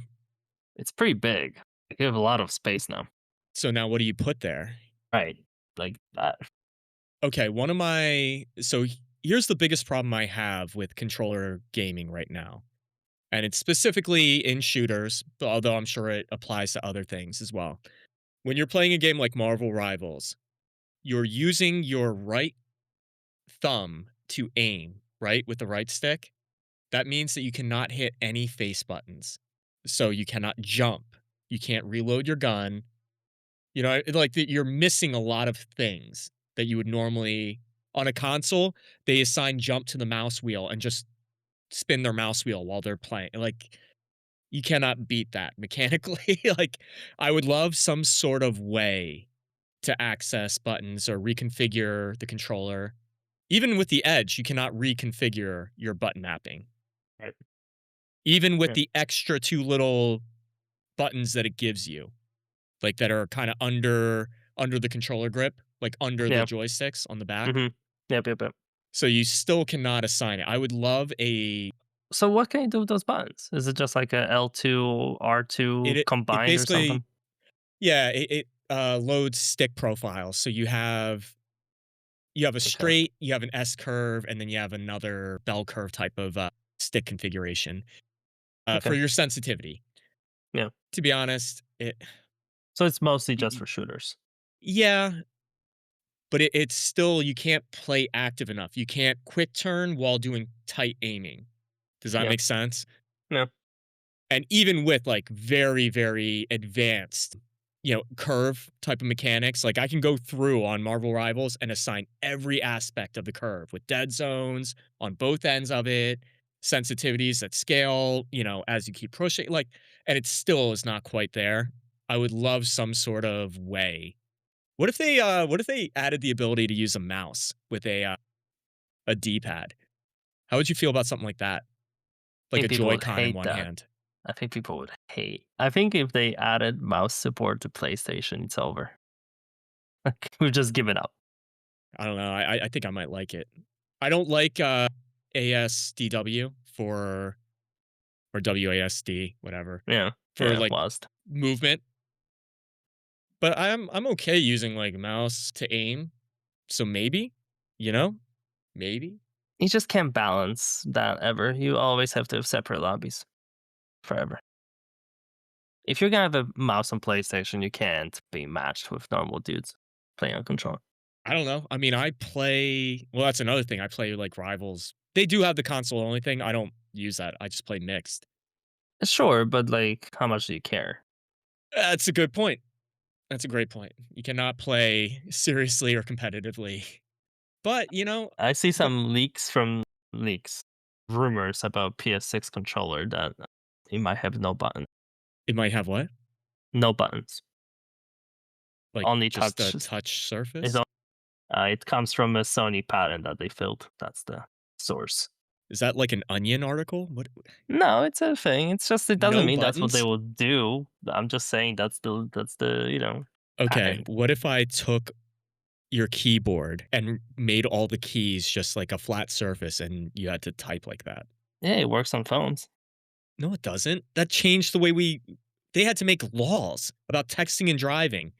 It's pretty big. You have a lot of space now. So now what do you put there? Right. Like that. Okay, here's the biggest problem I have with controller gaming right now. And it's specifically in shooters, although I'm sure it applies to other things as well. When you're playing a game like Marvel Rivals, you're using your right thumb to aim, right, with the right stick. That means that you cannot hit any face buttons. So you cannot jump. You can't reload your gun. You're missing a lot of things that you would normally on a console. They assign jump to the mouse wheel and just spin their mouse wheel while they're playing. Like you cannot beat that mechanically. Like I would love some sort of way to access buttons or reconfigure the controller. Even with the Edge, you cannot reconfigure your button mapping. Right. Even with Yeah. the extra two little buttons that it gives you, like that are kind of under the controller grip, like under the Yeah. joysticks on the back. Mm-hmm. Yep. Yep. Yep. So you still cannot assign it. I would love a So what can you do with those buttons? Is it just like a L2, R2 it combined or basically something? yeah, it loads stick profiles. So you have a Okay. straight, you have an S curve, and then you have another bell curve type of stick configuration for Okay. your sensitivity. Yeah. To be honest, So it's mostly y- just y- for shooters. yeah, but it's still you can't play active enough. You can't quick turn while doing tight aiming. Does that Yeah. make sense? Yeah. And even with like very, very advanced, curve type of mechanics, like I can go through on Marvel Rivals and assign every aspect of the curve with dead zones on both ends of it, sensitivities that scale, as you keep pushing, like, and it still is not quite there. I would love some sort of way. What if they added the ability to use a mouse with a D-pad? How would you feel about something like that? I Like a think people would Joy-Con in hate one that. hand. I think people would hate. I think if they added mouse support to PlayStation, it's over. Like we've just given up. I don't know. I think I might like it. I don't like ASDW for or WASD, whatever, Yeah. for Yeah. like Lost. movement, but I'm okay using like mouse to aim. So maybe, you know, maybe. You just can't balance that ever. You always have to have separate lobbies forever. If you're gonna have a mouse on PlayStation, you can't be matched with normal dudes playing on controller. I don't know. I mean, I play. Well, that's another thing. I play like Rivals. They do have the console only thing. I don't use that. I just play mixed. Sure, but like, how much do you care? That's a good point. That's a great point. You cannot play seriously or competitively. But, I see the some leaks, rumors about PS6 controller that it might have it might have what? no buttons, Like, only just a touch. touch It's surface? on, it comes from a Sony patent that they filled. That's the source. Is that like an Onion article? What No, it's a thing. It's just it doesn't no mean that's what they buttons? will do. I'm just saying that's the Okay, patent. what if I took your keyboard and made all the keys just like a flat surface and you had to type like that? Yeah, it works on phones. No, it doesn't. That changed the way they had to make laws about texting and driving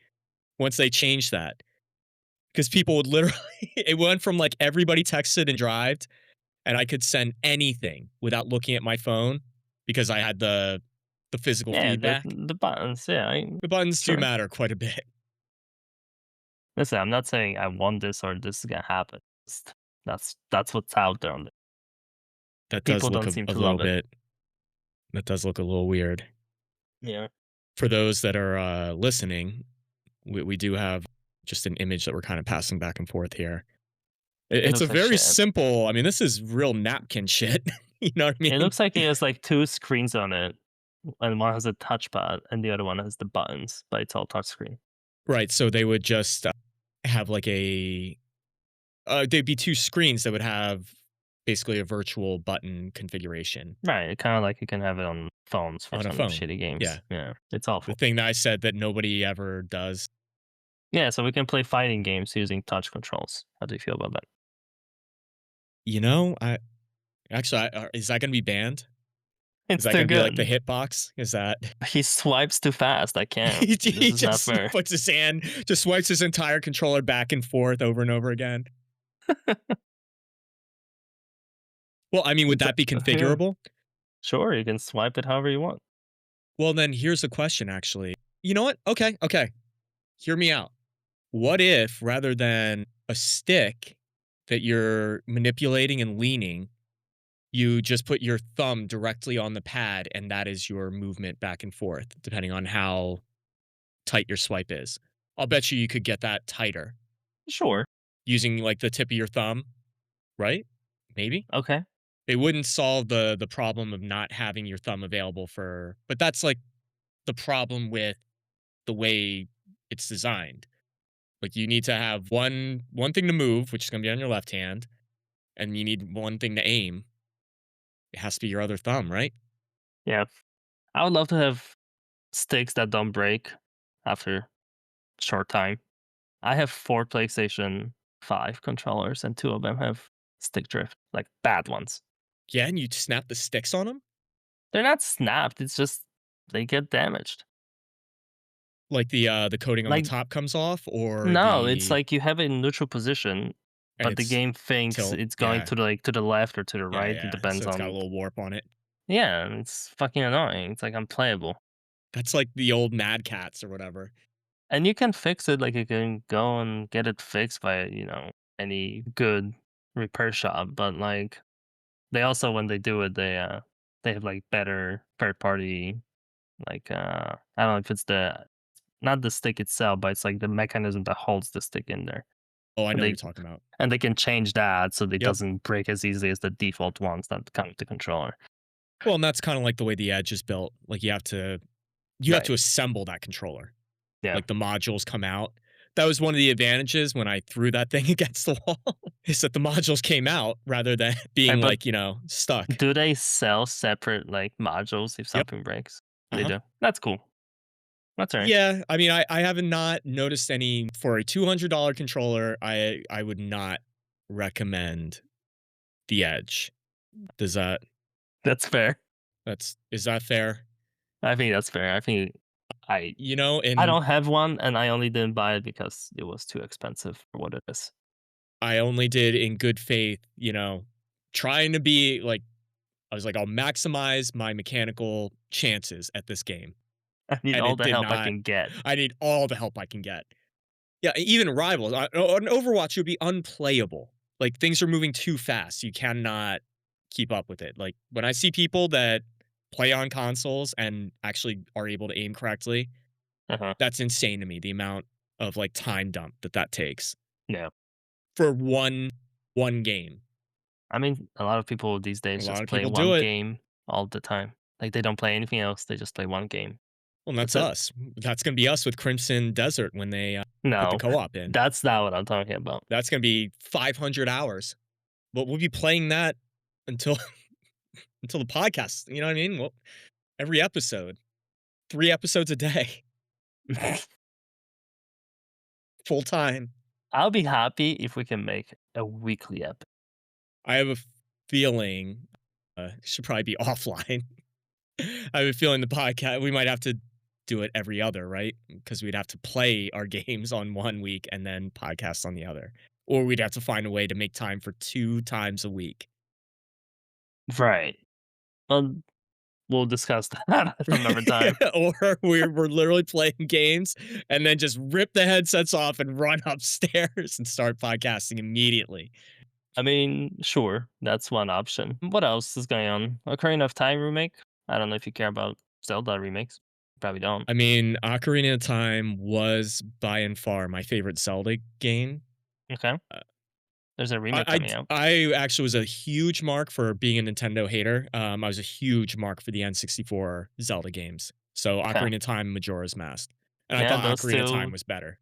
once they changed that. Because people would literally it went from like everybody texted and drived and I could send anything without looking at my phone because I had the physical Yeah, feedback. the buttons. Yeah, The buttons do sure. matter quite a bit. Listen, I'm not saying I want this or this is gonna happen. That's what's out there. That does People look don't a, seem a to little love it. bit that does look a little weird. Yeah, For those that are listening, we do have just an image that we're kind of passing back and forth here. it It's a looks like very shit. simple. I mean, this is real napkin shit. You know what I It mean? looks like it has like two screens on it, and one has a touchpad, and the other one has the buttons, but it's all touchscreen. Right. So they would just have like they'd be two screens that would have basically a virtual button configuration Right, kind of like you can have it on phones for on a some phone. shitty Yeah. games. Yeah, it's The awful. thing that I said that nobody ever does. Yeah, so we can play fighting games using touch controls. How do you feel about that? I actually, is that going to be banned? Is It's that too gonna be like the good. hitbox? Is that He swipes too fast. I can't. This he is not just fair. puts his hand, just swipes his entire controller back and forth over and over again? Well, I mean, would It's that be yeah. configurable? Sure, you can swipe it however you want. Well, then here's a question, actually. You know what? Okay, okay. Hear me out. What if rather than a stick that you're manipulating and leaning, you just put your thumb directly on the pad and that is your movement back and forth, depending on how tight your swipe is? I'll bet you could get that tighter Sure. using like the tip of your thumb, right? Maybe. Okay. It wouldn't solve the problem of not having your thumb available for, but that's like the problem with the way it's designed. Like you need to have one thing to move, which is going to be on your left hand, and you need one thing to aim. It has to be your other thumb, right? Yeah. I would love to have sticks that don't break after a short time. I have 4 PlayStation 5 controllers, and 2 of them have stick drift, like bad ones. Yeah, and you snap the sticks on them, They're not snapped, it's just they get damaged. like the coating on the Like, top comes off, or no, it's the like you have it in neutral position, and but the it's game thinks tilt. it's going Yeah, to to the left or to the yeah, right. It yeah. So depends it's got a on. little warp on it. Yeah, and it's fucking annoying. It's like unplayable. That's like the old Mad Cats or whatever. And you can fix it, like you can go and get it fixed by, any good repair shop, but like they also when they do it, they have like better third party like I don't know if it's the not the stick itself, but it's like the mechanism that holds the stick in there. Oh, I And know what you're they talking about. and they can change that so it Yep. doesn't break as easily as the default ones that come with the controller. Well, and that's kind of like the way the Edge is built. Like you have to Right. assemble that controller. Yeah. Like the modules come out. That was one of the advantages when I threw that thing against the wall, is that the modules came out rather than being But like, stuck. do they sell separate like modules if Yep. something breaks? They Uh-huh. do. That's cool. That's all right. Yeah, I mean, I have not noticed any for a $200 controller. I would not recommend the Edge. Does that That's fair. that's is that fair? I think that's fair. I think I I And don't have one, and I only didn't buy it because it was too expensive for what it is. I only did in good faith, trying to be like I was like, I'll maximize my mechanical chances at this game. I need And all it the did help I not. can get. I need all the help I can get. Yeah, even Rivals on Overwatch would be unplayable. Like things are moving too fast. You cannot keep up with it. Like when I see people that play on consoles and actually are able to aim correctly, Uh-huh. that's insane to me. The amount of like time dump that takes Yeah. for one game. I mean, a lot of people these A days lot just of play people one do it. game all the time. Like they don't play anything else. They just play one game. Well, and That's that's it. us. That's gonna be us with Crimson Desert when they put the No, co-op in. that's not what I'm talking about. That's gonna be 500 hours. But we'll be playing that until until the podcast. You know what I mean? Well, every episode, 3 episodes a day, full time. I'll be happy if we can make a weekly episode. I have a feeling it should probably be offline. I have a feeling the podcast we might have to do it every other, right? Because we'd have to play our games on one week and then podcast on the other, or we'd have to find a way to make time for 2 times a week. Right. Well, we'll discuss that at another time. Or we're literally playing games and then just rip the headsets off and run upstairs and start podcasting immediately. I mean, sure, that's one option. What else is going on? Ocarina of Time remake? I don't know if you care about Zelda remakes. Probably don't. I mean, Ocarina of Time was by and far my favorite Zelda game. Okay. Uh, There's a I remake I coming d out. I actually was a huge mark for being a Nintendo hater. I was a huge mark for the N64 Zelda games. So Okay. Ocarina of Time, Majora's Mask, and I Yeah, thought those Ocarina of two, Time was better.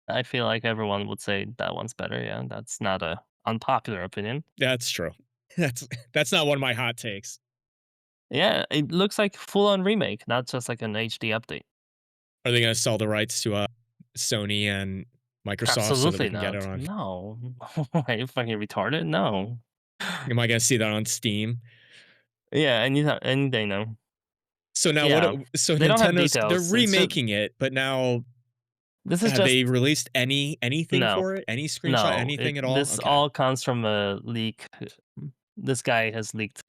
I feel like everyone would say that one's better. Yeah, that's not a unpopular opinion. That's true. That's that's not one of my hot takes. Yeah, it looks like full on remake, not just like an HD update. Are they gonna sell the rights to, Sony and Microsoft so that we Absolutely can get it not. on? No. Are you fucking retarded? No. Am I gonna see that on Steam? Yeah, any day now. So now what? Yeah, So they don't have They're details. It's just remaking it, but now this is have just they released anything no, for it? Any screenshot? no. It Anything at all? this Okay. all comes from a leak. This guy has leaked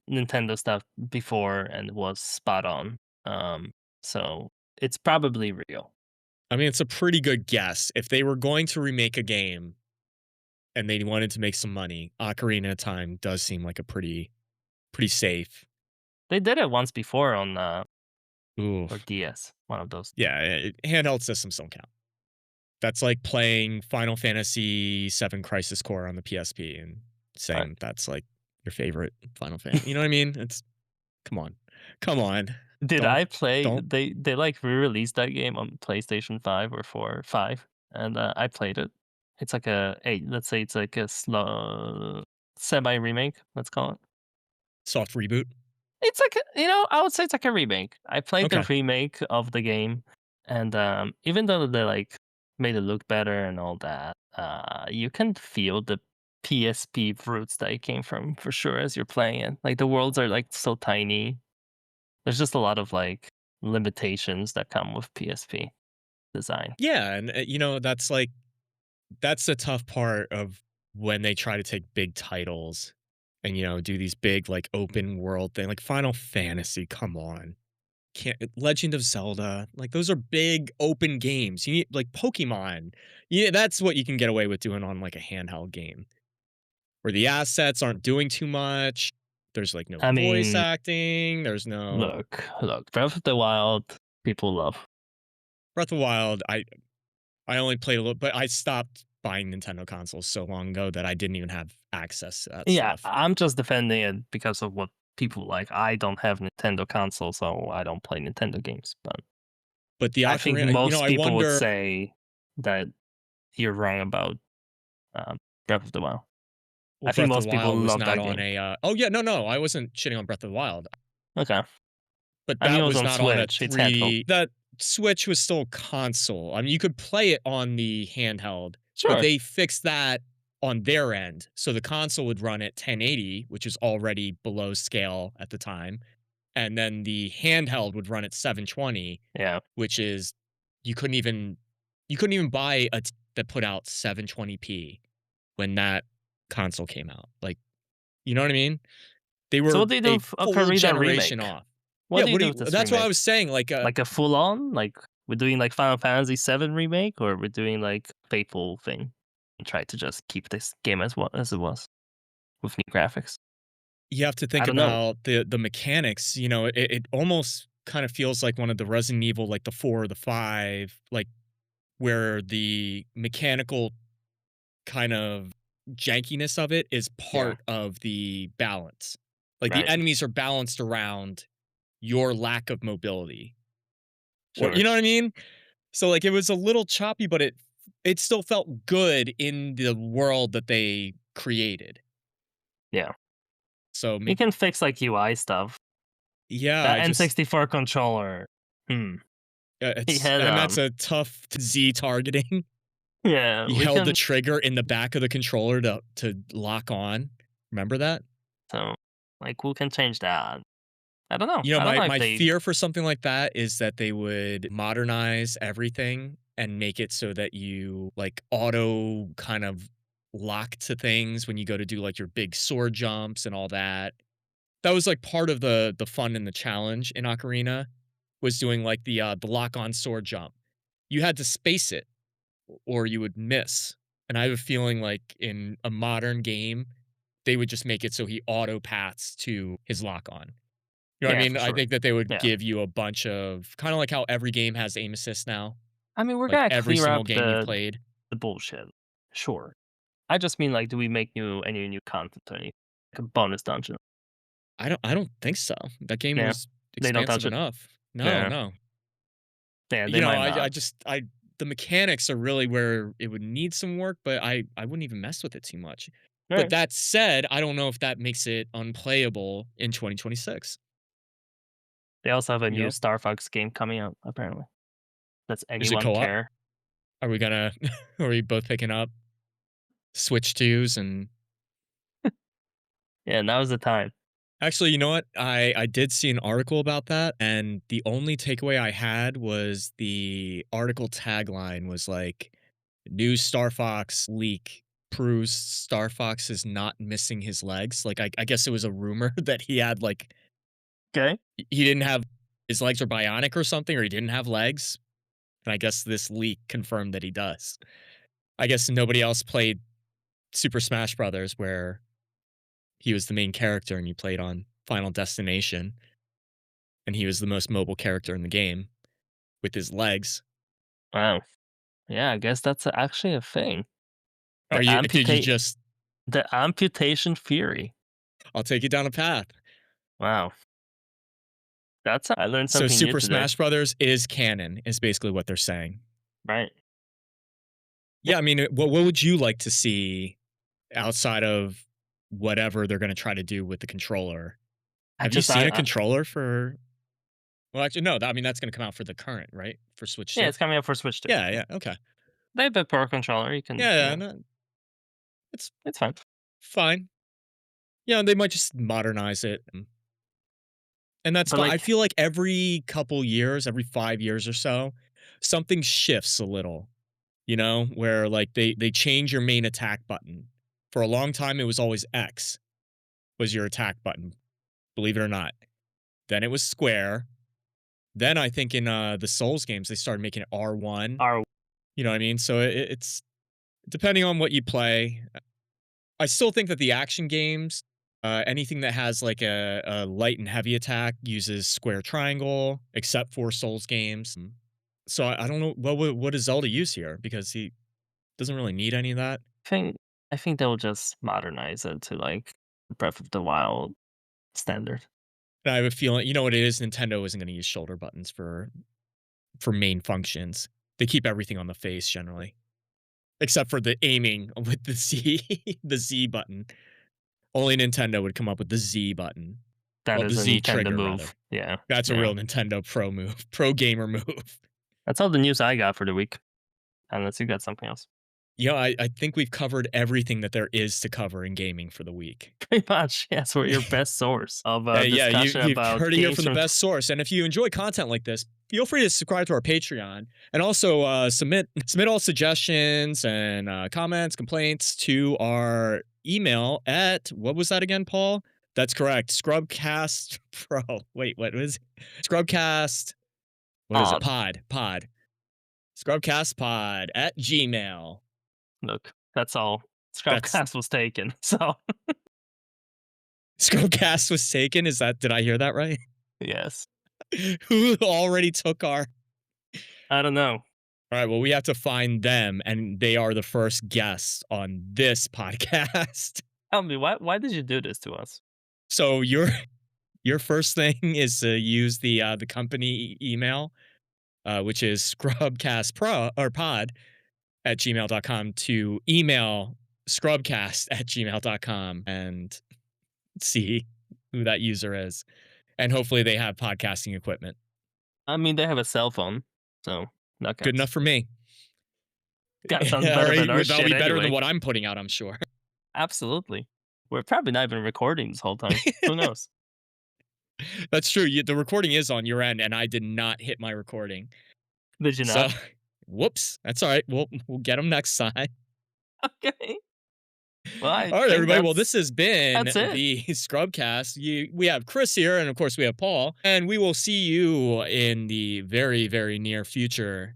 Nintendo stuff before and was spot on. So it's probably real. I mean, it's a pretty good guess. If they were going to remake a game and they wanted to make some money, Ocarina of Time does seem like a pretty safe. They did it once before on or Oof. DS, one of those. Yeah, handheld systems don't count. That's like playing Final Fantasy VII Crisis Core on the PSP and But saying that's like your favorite Final Fantasy. You know what I mean? It's come on, come on. did Don't I play? don't. They like re-released that game on PlayStation 5 or 4, 5, and I played it. It's like let's say it's like a slow semi remake. Let's call it. Soft reboot. It's like I would say it's like a remake. I played the Okay. remake of the game, and even though they like made it look better and all that, you can feel the PSP roots that it came from for sure as you're playing it. Like the worlds are like so tiny. There's just a lot of like limitations that come with PSP design. Yeah, and that's the tough part of when they try to take big titles and do these big like open world thing like Final Fantasy. Come on, can't Legend of Zelda, like those are big open games. You need like Pokemon. Yeah, that's what you can get away with doing on like a handheld game where the assets aren't doing too much. There's like no I voice mean, acting. There's no look, Breath of the Wild, people love. Breath of the Wild. I only played a little, but I stopped buying Nintendo consoles so long ago that I didn't even have access to that Yeah, stuff. I'm just defending it because of what people like. I don't have Nintendo console, so I don't play Nintendo games. But But the I think Ocarina, most I people would wonder. say that you're wrong about um, Breath of the Wild. Well, I think Breath of the most people Wild was love not that on game. a. Oh yeah, no, I wasn't shitting on Breath of the Wild, Okay, but I mean it that was was on not on a Switch. It's handheld. three. That Switch was still a console. I mean, you could play it on the handheld, but Sure. they fixed that on their end, so the console would run at 1080, which is already below scale at the time, and then the handheld would run at 720, Yeah. which is you couldn't even buy that put out 720p when that console came out. Like, you know what I mean? They So were what do you do a with full Ocarina generation remake? off. What Yeah, do you what do do you with this that's what I remake? was saying, like, Like a full on, like we're doing like Final Fantasy 7 remake, or we're doing like faithful thing and try to just keep this game as what as it was with new graphics. you have to I think don't know. about the mechanics, it almost kind of feels like one of the Resident Evil, like the 4 or the 5, like, where the mechanical kind of jankiness of it is Yeah, part of the balance. Like, the right. enemies are balanced around your lack of mobility. Or you Sure. know what I mean? So, like, it was a little choppy, but it still felt good in the world that they created. Yeah. So, You me can fix like UI stuff. yeah, That I just N64 controller. Hmm. He it's had and that's a tough Z targeting. yeah, You we held the can trigger in the back of the controller to lock on. Remember that? so like we can change that. I don't know. You know, I don't my know if my they fear for something like that is that they would modernize everything and make it so that you, like, auto kind of lock to things when you go to do, like, your big sword jumps and all that. That was, like, part of the fun and the challenge in Ocarina, was doing, like, the lock-on sword jump. You had to space it or you would miss, and I have a feeling like in a modern game, they would just make it so he auto paths to his lock-on. You know what I yeah, mean? for I sure. think that they would Yeah. give you a bunch of kinda like how every game has aim assist now, I mean, we're like gonna every clear single up game you've played. the bullshit. Sure. I just mean like do we make any new content or anything? Like a bonus dungeon. I don't think so. That game Yeah. was They don't expansive touch it. enough. No, Yeah. no. Yeah, they You know, might I not. just I the mechanics are really where it would need some work, but I wouldn't even mess with it too much. But Alright. that said, I don't know if that makes it unplayable in 2026, They also have a you new know? Star Fox game coming out, apparently. Does Is it anyone co-op? care? Are we gonna are we both picking up Switch 2s and Yeah, now's the time. Actually, you know what? I did see an article about that, and the only takeaway I had was the article tagline was like, "New Star Fox leak proves Star Fox is not missing his legs." Like, I guess it was a rumor that he had like Okay. he didn't have his legs are bionic or something, or he didn't have legs. And I guess this leak confirmed that he does. I guess nobody else played Super Smash Brothers where he was the main character and you played on Final Destination, and he was the most mobile character in the game with his legs. Wow. Yeah, I guess that's actually a thing. Are The you did you amputate just the amputation fury. I'll take you down a path. Wow. That's I learned So something new Super today. Smash Brothers is canon, is basically what they're saying. Right. Yeah, Yeah, I mean, what would you like to see outside of whatever they're gonna try to do with the controller? I Have you just seen a controller for well, actually, no, I mean, that's gonna come out for the current, right? For Switch yeah, 2? it's coming out for Switch 2. Yeah, yeah, okay. They have a Pro controller, you can, Yeah, yeah, no, it's it's fine. fine. Yeah, they might just modernize it, and that's But, fine. I like, feel like every couple years, every 5 years or so, something shifts a little, where, like, they change your main attack button. For a long time, it was always X was your attack button, believe it or not. Then it was square. Then I think in, the Souls games, they started making it R1, our you know what I mean? So it's depending on what you play. I still think that the action games, anything that has like a light and heavy attack uses square triangle, except for Souls games. So I don't know what does Zelda use here because he doesn't really need any of that. think I think they'll just modernize it to, like, Breath of the Wild standard. And I have a feeling, you know what it is. Nintendo isn't going to use shoulder buttons for main functions. They keep everything on the face generally, except for the aiming with the Z the Z button. Only Nintendo would come up with the Z button. That Well, the is a Z Nintendo trigger rather. move. Yeah, That's a yeah. real Nintendo pro move, pro gamer move. That's all the news I got for the week, unless you got something else. Yeah, I think we've covered everything that there is to cover in gaming for the week. Pretty much, yes, we're your best source of, Yeah, discussion you've about heard it here games from the from best source. And if you enjoy content like this, feel free to subscribe to our Patreon and also submit all suggestions and comments, complaints to our email at what was that again, Paul? That's correct. ScrubCast Pro. Wait, what was it? ScrubCast? What is it? odd. Pod. ScrubCastPod at Gmail. Look, that's all. That's Scrubcast was taken, so Scrubcast was taken. Did I hear that right? yes. Who already took our. I don't know. All right, well, we have to find them, and they are the first guests on this podcast. Tell me, why did you do this to us? So your first thing is to use the company email, which is scrubcastpro or pod at gmail.com to email scrubcast at gmail.com and see who that user is. And hopefully they have podcasting equipment. I mean, they have a cell phone, so that Good counts. enough for me. That sounds All better right, than our that'll be shit better than anyway. what I'm putting out, I'm sure. Absolutely. We're probably not even recording this whole time. Who knows? That's true. The recording is on your end, and I did not hit my recording. Did you So, not? whoops. That's all right. We'll get them next time. Okay. Well, I All right, think everybody. Well, this has been that's it. the Scrubcast. We have Chris here, and of course, we have Paul. And we will see you in the very, very near future